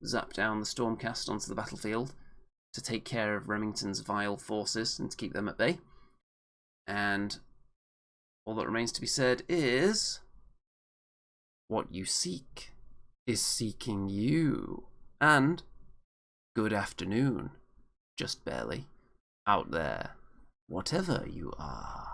zap down the Stormcast onto the battlefield, to take care of Remington's vile forces and to keep them at bay. And all that remains to be said is, what you seek is seeking you. And good afternoon, just barely, out there, whatever you are.